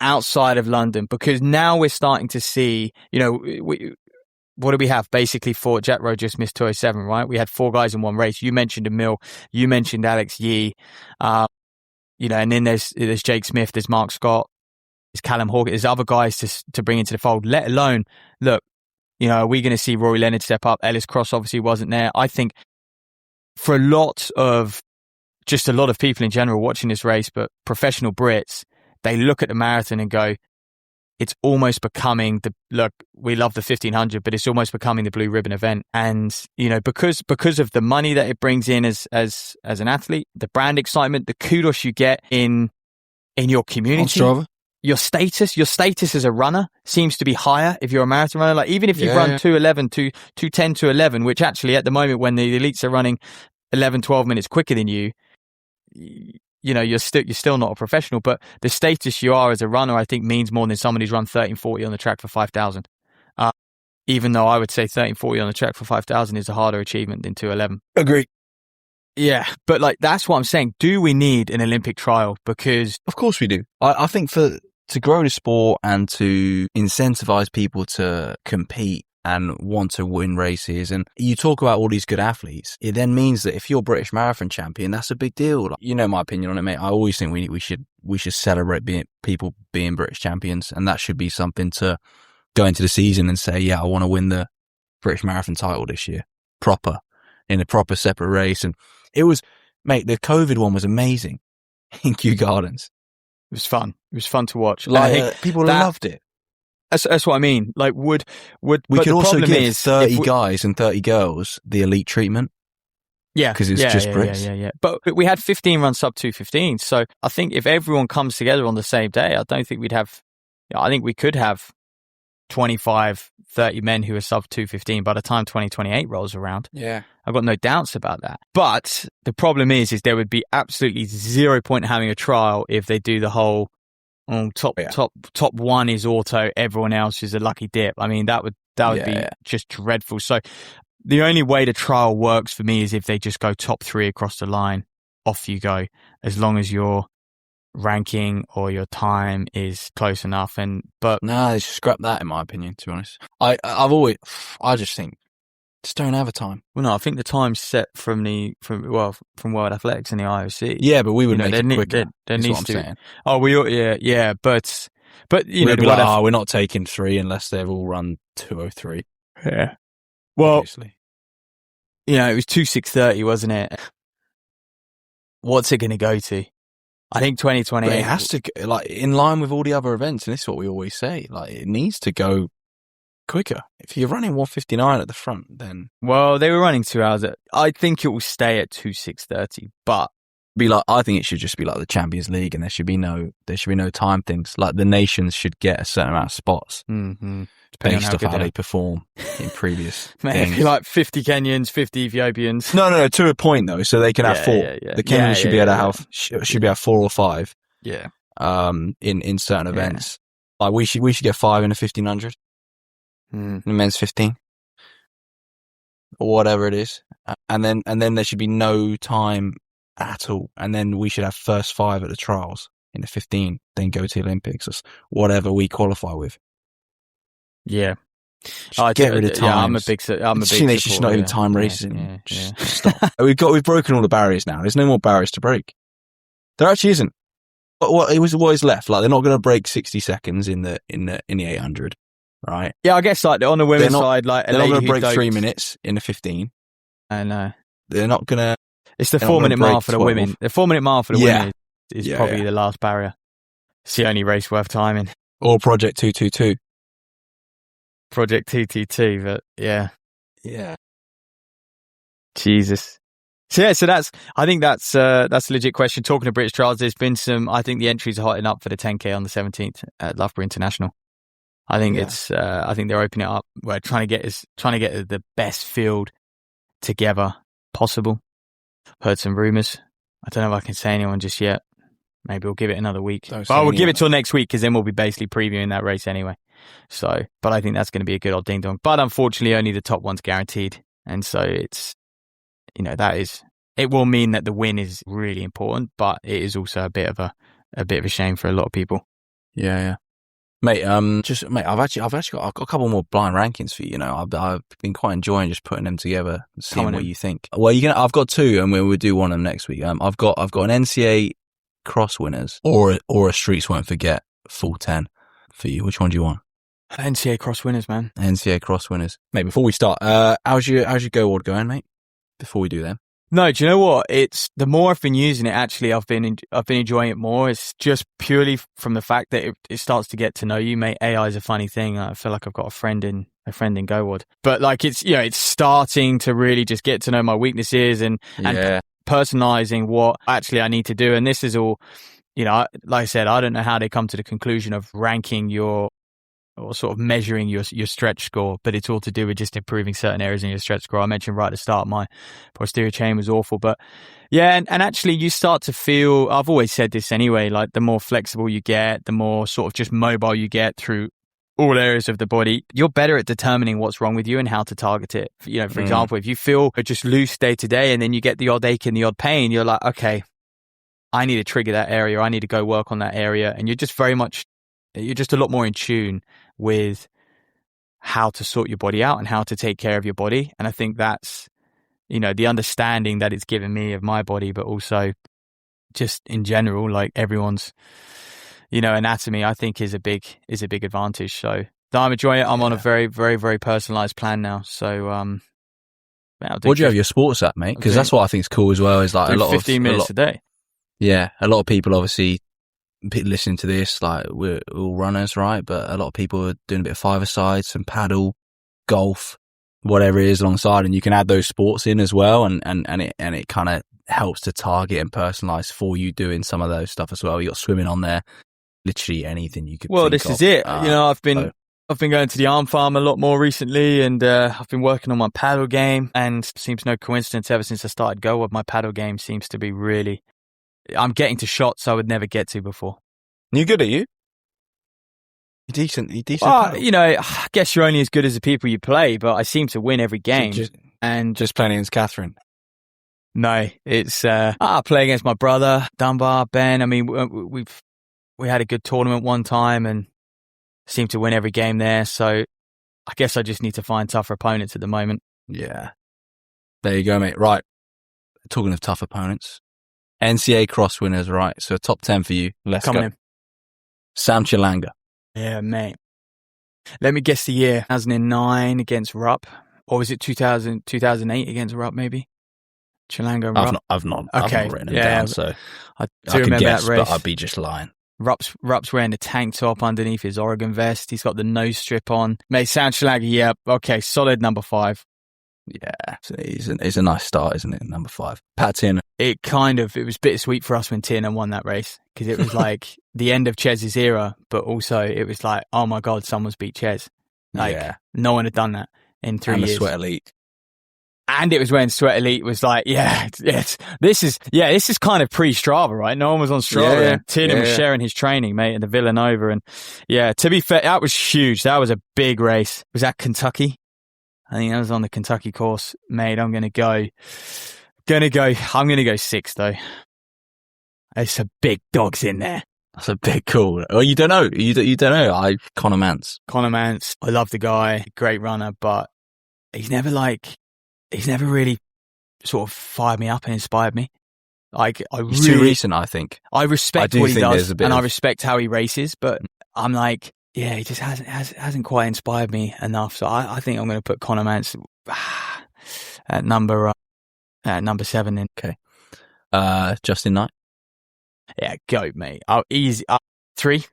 outside of London? Because now we're starting to see, what do we have? Basically, Jack Rowe just missed 207, right? We had 4 guys in one race. You mentioned Emil, you mentioned Alex Yee, and then there's Jake Smith, there's Mark Scott, there's Callum Hawkins, there's other guys to bring into the fold, let alone, look, are we going to see Rory Leonard step up? Ellis Cross obviously wasn't there. I think for a lot of people in general watching this race, but professional Brits, they look at the marathon and go, it's almost becoming we love the 1500, but it's almost becoming the blue ribbon event. And, because of the money that it brings in as an athlete, the brand excitement, the kudos you get in your community. On Strava. Your status as a runner seems to be higher if you're a marathon runner. Like even if you run 2:11, 2:10 to 11, which actually at the moment when the elites are running 11, 12 minutes quicker than you, you're still not a professional. But the status you are as a runner, I think, means more than someone who's run 13:40 on the track for 5,000. Even though I would say 13:40 on the track for 5,000 is a harder achievement than 2:11. Agree. Yeah, but that's what I'm saying. Do we need an Olympic trial? Because of course we do. I think to grow the sport and to incentivize people to compete and want to win races. And you talk about all these good athletes. It then means that if you're British marathon champion, that's a big deal. Like, you know my opinion on it, mate. I always think we should celebrate people being British champions, and that should be something to go into the season and say, yeah, I want to win the British marathon title this year, in a proper separate race. And it was, mate, the COVID one was amazing in Kew Gardens. It was fun. It was fun to watch. Like, people loved it. That's what I mean. Like, we could also give 30 guys and 30 girls the elite treatment. Yeah. Because it's just Brits. Yeah. But we had 15 run sub 2:15. So I think if everyone comes together on the same day, I don't think I think we could have 25, 30 men who are sub 2:15 by the time 2028 rolls around. Yeah. I've got no doubts about that. But the problem is there would be absolutely 0 point having a trial if they do the whole top one is auto, everyone else is a lucky dip. I mean, that would be just dreadful. So the only way the trial works for me is if they just go top 3 across the line, off you go, as long as your ranking or your time is close enough. But no, they should scrap that, in my opinion, to be honest. I just think, just don't have a time. Well, no, I think the time's set from World Athletics and the IOC. Yeah, but we would make it quicker. There needs to. Saying. Oh, but you know, we're not taking 3 unless they've all run 2:03. Yeah. Well, obviously. You know, it was 2:6:30, wasn't it? What's it going to go to? I think 2028. But it has to, like, in line with all the other events, and this is what we always say. Like, it needs to go quicker. If you're running 1:59 at the front, then they were running 2 hours. I think it will stay at 2:6:30, but I think it should just be like the Champions League, and there should be no time things. Like, the nations should get a certain amount of spots based off how they perform in previous things. Like 50 Kenyans, 50 Ethiopians. No, to a point though, so they can have 4. The Kenyans should be able to have should be have 4 or 5. Yeah. In certain events, like we should get 5 in a 1500. The men's 15 or whatever it is, and then there should be no time at all, and then we should have first 5 at the trials in the 15, then go to the Olympics or whatever we qualify with. Yeah, get rid of time. Yeah, I'm a big They should not even time races. Just stop. We've broken all the barriers now. There's no more barriers to break. There actually isn't. What is left? Like, they're not going to break 60 seconds in the 800. Right. Yeah, I guess like on the women's side, like they're not going to break 3 minutes in a 15. I know. They're not going to. It's the 4-minute mile for the women. The 4-minute mile for the women is probably the last barrier. It's the only race worth timing. Or Project 222. Project 222, but yeah. Jesus. So I think that's a legit question. Talking of British trials, there's been I think the entries are hotting up for the 10K on the 17th at Loughborough International. I think I think they're opening it up. We're trying to get the best field together possible. Heard some rumours. I don't know if I can say anyone just yet. Maybe we'll give it another week. We'll give it till next week, because then we'll be basically previewing that race anyway. So, but I think that's going to be a good old ding dong. But unfortunately, only the top one's guaranteed, and so it's, you know, it will mean that the win is really important, but it is also a bit of a shame for a lot of people. Yeah. Mate, I've actually got a couple more blind rankings for you. You know, I've been quite enjoying just putting them together, and seeing what you think. Well, I've got 2, and we'll do one of them next week. I've got an NCAA cross winners or a Streets Won't Forget full 10 for you. Which one do you want? NCAA cross winners, man. NCAA cross winners, mate. Before we start, how's your go award going, mate? Before we do them. No, do you know what? It's the more I've been using it, actually, I've been enjoying it more. It's just purely from the fact that it starts to get to know you, mate. AI is a funny thing. I feel like I've got a friend in GoWard, but like it's starting to really just get to know my weaknesses and personalizing what actually I need to do. And this is all, you know, like I said, I don't know how they come to the conclusion of ranking or sort of measuring your stretch score, but it's all to do with just improving certain areas in your stretch score. I mentioned right at the start, my posterior chain was awful, but yeah, and actually you start to feel, I've always said this anyway, like the more flexible you get, the more sort of just mobile you get through all areas of the body, you're better at determining what's wrong with you and how to target it. You know, for example, if you feel just loose day to day and then you get the odd ache and the odd pain, you're like, okay, I need to trigger that area. I need to go work on that area. And you're just a lot more in tune with how to sort your body out and how to take care of your body. And I think that's, the understanding that it's given me of my body, but also just in general, like everyone's, anatomy, I think is a big advantage. So I'm enjoying it. I'm on a very, very, very personalized plan now. So, what do you have your sports at, mate? Because that's what I think is cool as well. Is like a lot 15 minutes a day. Yeah, a lot of people obviously listening to this, like we're all runners, right? But a lot of people are doing a bit of five-a-side, some paddle, golf, whatever it is alongside, and you can add those sports in as well, and it kind of helps to target and personalize for you doing some of those stuff as well. You got swimming on there, literally anything you could. Well, this is it. I've been going to the arm farm a lot more recently, and I've been working on my paddle game. And seems no coincidence, ever since I started Go, my paddle game seems to be really. I'm getting to shots I would never get to before. You good, are you? You're decent. Well, I guess you're only as good as the people you play, but I seem to win every game. Just playing against Catherine. No, it's I play against my brother Dunbar, Ben. I mean, we had a good tournament one time and seem to win every game there. So I guess I just need to find tougher opponents at the moment. Yeah, there you go, mate. Right, talking of tough opponents, NCAA cross winners, right? So top 10 for you. Let's go. In. Sam Chilanga. Yeah, mate. Let me guess the year. 2009 against Rupp. Or was it 2008 against Rupp, maybe? Chilanga and Rupp. I've not written them down, so I could remember guess, that race. But I'd be just lying. Rupp's wearing a tank top underneath his Oregon vest. He's got the nose strip on. Mate, Sam Chilanga, yeah. Okay, solid number 5. Yeah, it's a nice start, isn't it? Number 5. Pat Tiernan. It was bittersweet for us when Tiernan won that race, because it was like the end of Chez's era, but also it was like, oh my God, someone's beat Chez. No one had done that in 3 years. And the Sweat Elite. And it was when Sweat Elite was like, this is kind of pre-Strava, right? No one was on Strava. Yeah, Tiernan was sharing his training, mate, in the Villanova. And to be fair, that was huge. That was a big race. Was that Kentucky? I think that was on the Kentucky course. Mate, I'm going to go 6, though. There's some big dogs in there. That's a big call. Oh, you don't know. You don't know. Conor Mantz. I love the guy. Great runner, but he's never really sort of fired me up and inspired me. He's too recent, I think. I respect what he does, and I respect how he races, but I'm like, yeah, he just hasn't quite inspired me enough. So I think I'm going to put Conor Mantz at number 7. In. Okay. Justin Knight. Yeah, goat, mate. Easy. 3.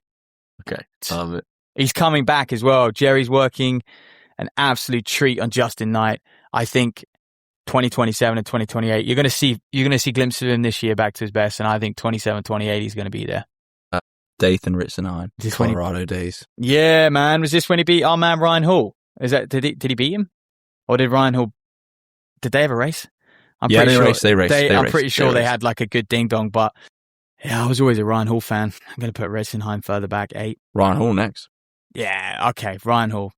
Okay. Love it. He's coming back as well. Jerry's working an absolute treat on Justin Knight. I think 2027 and 2028, you're going to see glimpses of him this year back to his best, and I think 27, 28, he's going to be there. Dathan Ritzenheim, Colorado days. Yeah, man. Was this when he beat our man Ryan Hall? Did he beat him, or did Ryan Hall? Did they have a race? They raced. I'm pretty sure they had like a good ding dong, but yeah, I was always a Ryan Hall fan. I'm going to put Ritzenheim further back, 8. Ryan Hall next. Yeah, okay. Ryan Hall.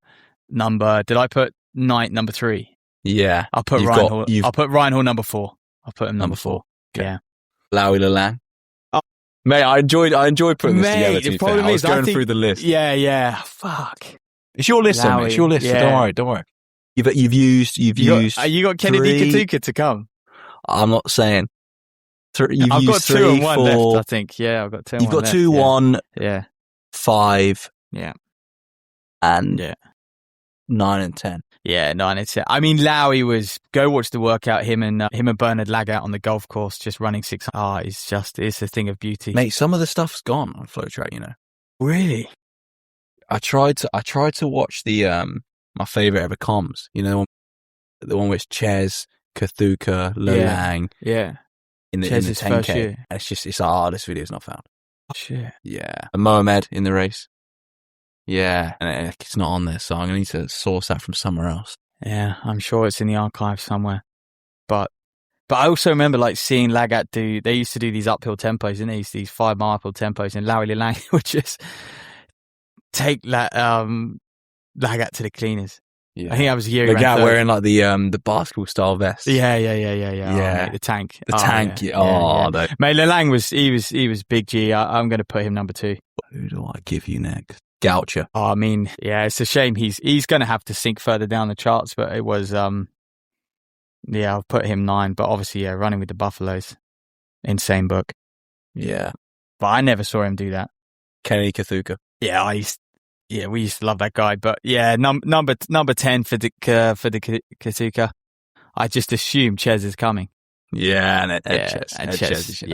Did I put Knight number 3? Yeah. I'll put Ryan Hall. I'll put Ryan Hall number 4. I'll put him number 4. Okay. Yeah. Lowie Lelang. Mate, I enjoyed putting this together. The problem is, I was going through the list. Yeah. Fuck. It's your list, mate. It's your list. Yeah. So don't worry. You've used. You got Kennedy Katuka to come. I'm not saying. I've got 2 and 1 left, I think. Yeah, I've got 2 and 1 You've got 2, 1. Yeah. 5. Yeah. And 9 and 10. Yeah, 9 and 10. I mean, Lowie go watch the workout. Him and Bernard Lagat on the golf course, just running 6. It's a thing of beauty, mate. Some of the stuff's gone on Flow Track, Really? I tried to watch the my favorite ever comms. The one with Chez, Kathuka, Lelang. Yeah. In the 10K. Year. And it's like, this video's not found. Oh, shit. Yeah. And Mohamed in the race. Yeah, and it's not on there, so I'm going to need to source that from somewhere else. Yeah, I'm sure it's in the archive somewhere. But I also remember seeing Lagat they used to do these uphill tempos, didn't they? These 5-mile uphill tempos, and Lowie Lelang would just take Lagat to the cleaners. Yeah. I think that was the year the guy wearing the basketball style vest. Yeah. Yeah. Oh, the tank. The tank. Yeah. Oh, mate, Lelang was big G. I'm going to put him number 2. Who do I give you next? Goucher. Oh, I mean, yeah, it's a shame he's going to have to sink further down the charts, but it was, yeah, I'll put him 9, but obviously, yeah, running with the Buffaloes, insane book. Yeah. But I never saw him do that. Kenny Kathuka. Yeah, we used to love that guy, but yeah, number 10 for the Kathuka. I just assume Ches is coming. Yeah, and Ches is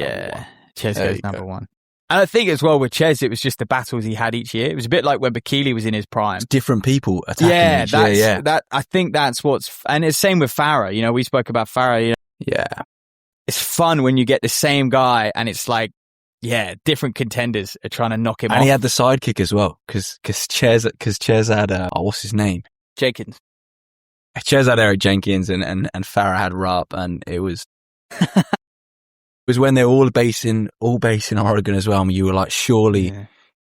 Ches goes number 1. And I think as well with Ches, it was just the battles he had each year. It was a bit like when Bakili was in his prime. It's different people attacking each year. That I think that's and it's same with Farah. You know, we spoke about Farah. You know, yeah, it's fun when you get the same guy and it's like, yeah, different contenders are trying to knock him off. And he had the sidekick as well because Ches had what's his name? Jenkins. Ches had Eric Jenkins and Farah had Rupp, and it was. It was when they were all based in Oregon as well. I mean, you were like, surely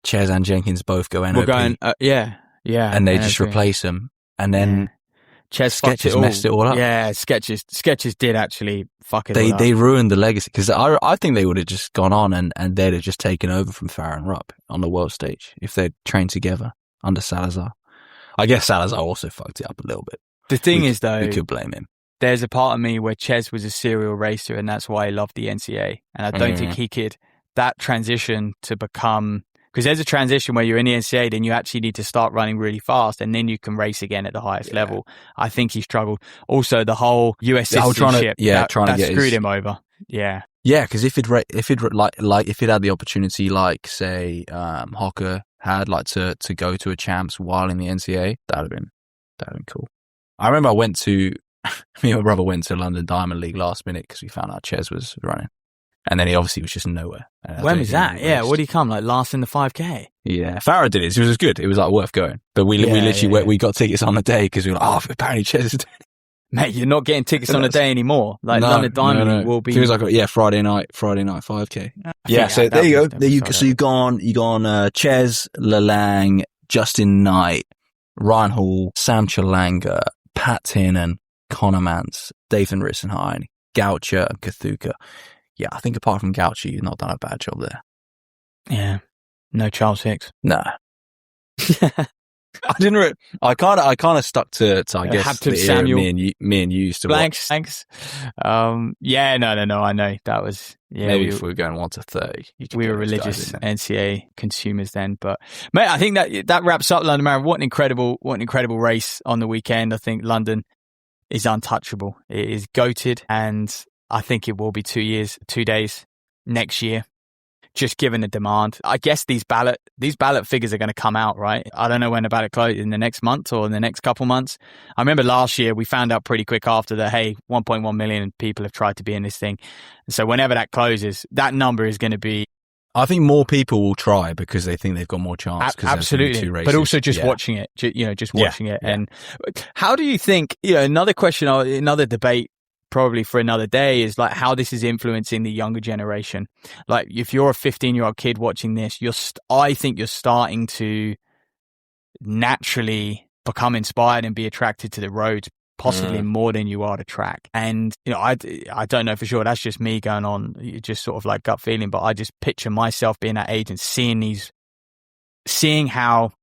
Ches and Jenkins both go NOP. We're going, yeah. And they just replace them. And then Ches Sketches messed it all up. Yeah, Sketches did actually fuck it all up. They ruined the legacy because I think they would have just gone on and they'd have just taken over from Farah and Rupp on the world stage if they'd trained together under Salazar. I guess Salazar also fucked it up a little bit. The thing is, though, we could blame him. There's a part of me where Ches was a serial racer and that's why he loved the NCA. And I don't think he could, that transition to become, because there's a transition where you're in the NCA, then you actually need to start running really fast and then you can race again at the highest level. I think he struggled. Also, the whole US citizenship, that screwed him over. Yeah. Yeah, because if it had the opportunity, like say Hocker had, like to go to a champs while in the NCA, that'd have been cool. I remember me and my brother went to London Diamond League last minute because we found out Ches was running. And then he obviously was just nowhere. When was that? Yeah, what did he come? Like last in the 5K? Yeah, Farah did it. It was good. It was like worth going. But we literally we got tickets on the day because we were like, apparently Ches is doing it. Mate, you're not getting tickets on the day anymore. Like London Diamond League will be. It was like, Friday night 5K. Yeah, so there you go. So you've gone Ches, Lalang, Justin Knight, Ryan Hall, Sam Chalanga, Pat Tiernan, Connor Mance, Dathan Rissenheim, Goucher, and Kathuka. Yeah, I think apart from Goucher, you've not done a bad job there. Yeah. No Charles Hicks. No. I didn't. I kind of stuck to I guess the Samuel. Era me and you used to Blanks. Yeah, no. I know that was. Yeah, maybe if we were going 1 to 30, we were religious NCA consumers then. But mate, I think that wraps up London Marathon. What an incredible race on the weekend. I think London is untouchable. It is goated, and I think it will be 2 days next year. Just given the demand, I guess these ballot figures are going to come out, right? I don't know when the ballot closes, in the next month or in the next couple months. I remember last year we found out pretty quick after that, hey, 1.1 million people have tried to be in this thing. And so whenever that closes, that number is going to be. I think more people will try because they think they've got more chance. Absolutely, but also just watching it, watching it. And how do you think? Another question, another debate. Probably for another day is like how this is influencing the younger generation. Like if you're a 15-year-old kid watching this, I think you're starting to naturally become inspired and be attracted to the roads, possibly more than you are to track. And I don't know for sure. That's just me going on, just sort of like gut feeling. But I just picture myself being that age and seeing how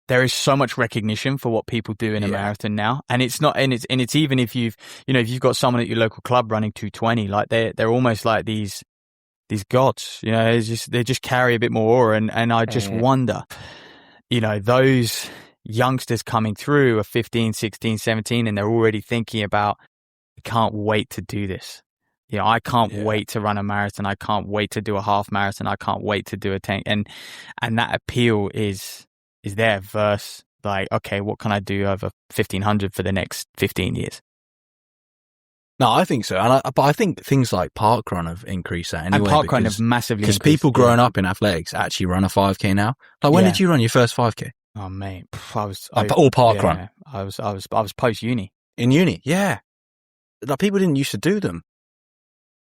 there is so much recognition for what people do in a marathon now. And it's not, and it's even if you've got someone at your local club running 220, like they're almost like these gods, they just carry a bit more aura. And I just wonder, those youngsters coming through are 15, 16, 17, and they're already thinking about, I can't wait to do this. I can't wait to run a marathon. I can't wait to do a half marathon. I can't wait to do a 10. And that appeal is there versus like, okay, what can I do over 1500 for the next 15 years? No, I think so. But I think things like parkrun have increased that anyway. And parkrun have massively increased. Because people growing up in athletics actually run a 5K now. Like when did you run your first 5K? Oh mate, all parkrun. I was post uni. In uni, yeah. Like people didn't used to do them.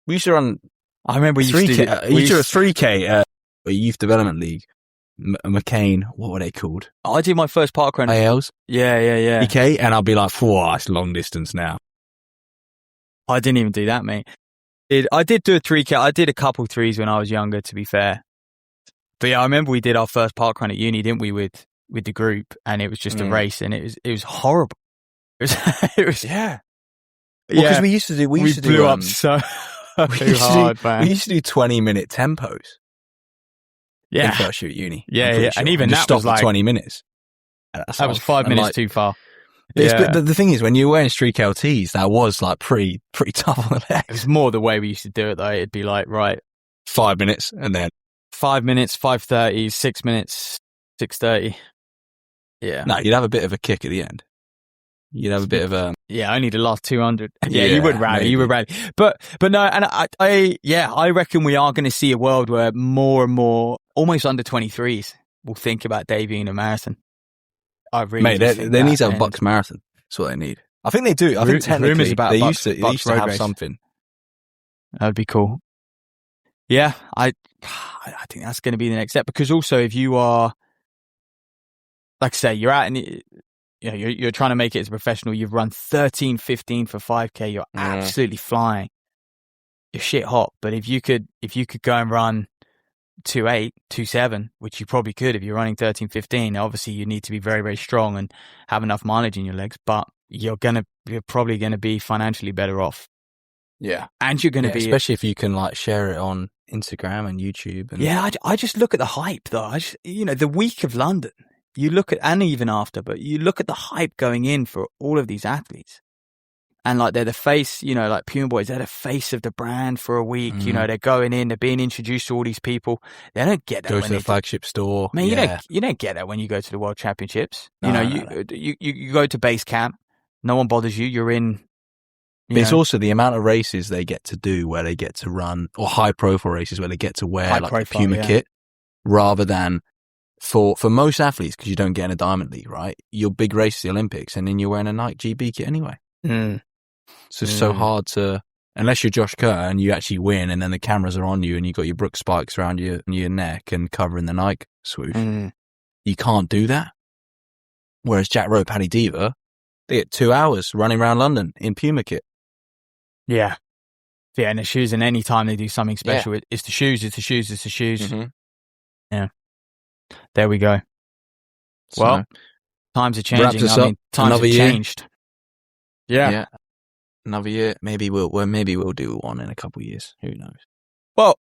We used to run. I remember we used to do a 3K a youth development league. McCain, what were they called? I did my first parkrun. ALs? Yeah. EK, and I'll be like, it's long distance now. I didn't even do that, mate. I did do a 3K. I did a couple threes when I was younger, to be fair. But yeah, I remember we did our first parkrun at uni, didn't we, with with the group, and it was just a race, and it was horrible. It was yeah. Well, because we used to do we blew up so hard, man. We used to do 20-minute tempos. Yeah, in first year at uni. Yeah, sure. And even that was like 20 minutes. That was 5 minutes too far. But the thing is, when you were wearing streak LTs, that was like pretty tough on the legs. It was more the way we used to do it, though. It'd be like, right, 5 minutes, and then 5 minutes, 5:30, 6 minutes, 6:30. Yeah. No, you'd have a bit of a kick at the end. You'd have a bit of a... Yeah, only the last 200. Yeah, you would rally. Maybe. You would rally. But no, and I reckon we are going to see a world where more and more, almost under 23s, will think about debuting a marathon. I really they need to have a Bucks marathon. That's what they need. I think they do. I think technically about they Bucks, used to have something. That'd be cool. Yeah, I think that's going to be the next step, because also if you are, like I say, you're out and you're trying to make it as a professional. You've run 13:15 for 5K. You're absolutely flying. You're shit hot. But if you could go and run 2:8, 2:7, which you probably could if you're running 13:15, obviously you need to be very, very strong and have enough mileage in your legs. But you're probably gonna be financially better off. Yeah, and you're gonna be, especially if you can like share it on Instagram and YouTube. And I just look at the hype though. The week of London. You look at, and even after, but you look at the hype going in for all of these athletes. And like they're the face, like Puma Boys, they're the face of the brand for a week. They're going in, they're being introduced to all these people. They don't get that. Go to the flagship store. Man, you don't get that when you go to the World Championships. No, you go to base camp, no one bothers you. You're in. But it's also the amount of races they get to do where they get to run, or high profile races where they get to wear like a Puma kit, rather than for most athletes, because you don't get in a Diamond League, right? Your big race is the Olympics, and then you're wearing a Nike GB kit anyway. So it's so hard to, unless you're Josh Kerr and you actually win, and then the cameras are on you and you got your Brooks spikes around your neck and covering the Nike swoosh. You can't do that. Whereas Jack Rowe, Paddy Diva, they get 2 hours running around London in Puma kit. Yeah. Yeah, and the shoes, and any time they do something special, it's the shoes. Yeah. There we go. So, well, times are changing. Times have changed. Yeah. Another year. Maybe we'll do one in a couple of years. Who knows? Well,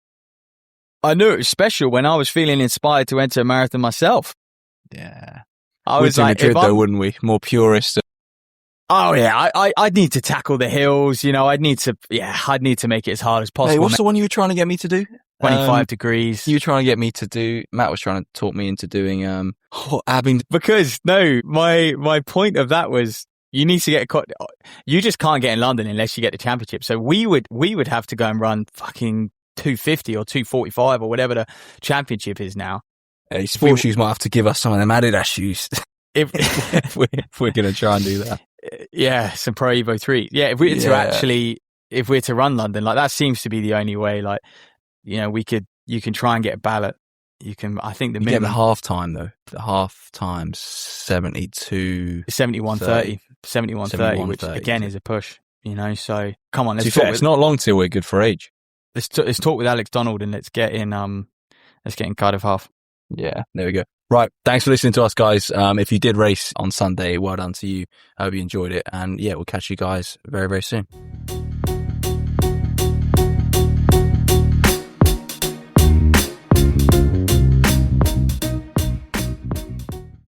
I knew it was special when I was feeling inspired to enter a marathon myself. Yeah. I was like, Madrid, though, wouldn't we? More purist. Oh yeah, I'd need to tackle the hills. I'd need to make it as hard as possible. Hey, what's the one you were trying to get me to do? 25 degrees. You were trying to get me to do. Matt was trying to talk me into doing because my point of that was you need to get you just can't get in London unless you get the championship. So we would have to go and run fucking 250 or 245 or whatever the championship is now. Hey, sports shoes might have to give us some of them Adidas shoes if we're going to try and do that. Yeah, some Pro Evo 3. Yeah, if we're to run London, like that seems to be the only way. Like, you can try and get a ballot. You can, I think get the half time though. The half time's 71:30, 71:30, which again is a push. So come on, let's talk. It's not long till we're good for age. Let's talk with Alex Donald and let's get in Cardiff half. Yeah, there we go. Right, thanks for listening to us, guys. If you did race on Sunday, well done to you. I hope you enjoyed it, and yeah, we'll catch you guys very, very soon.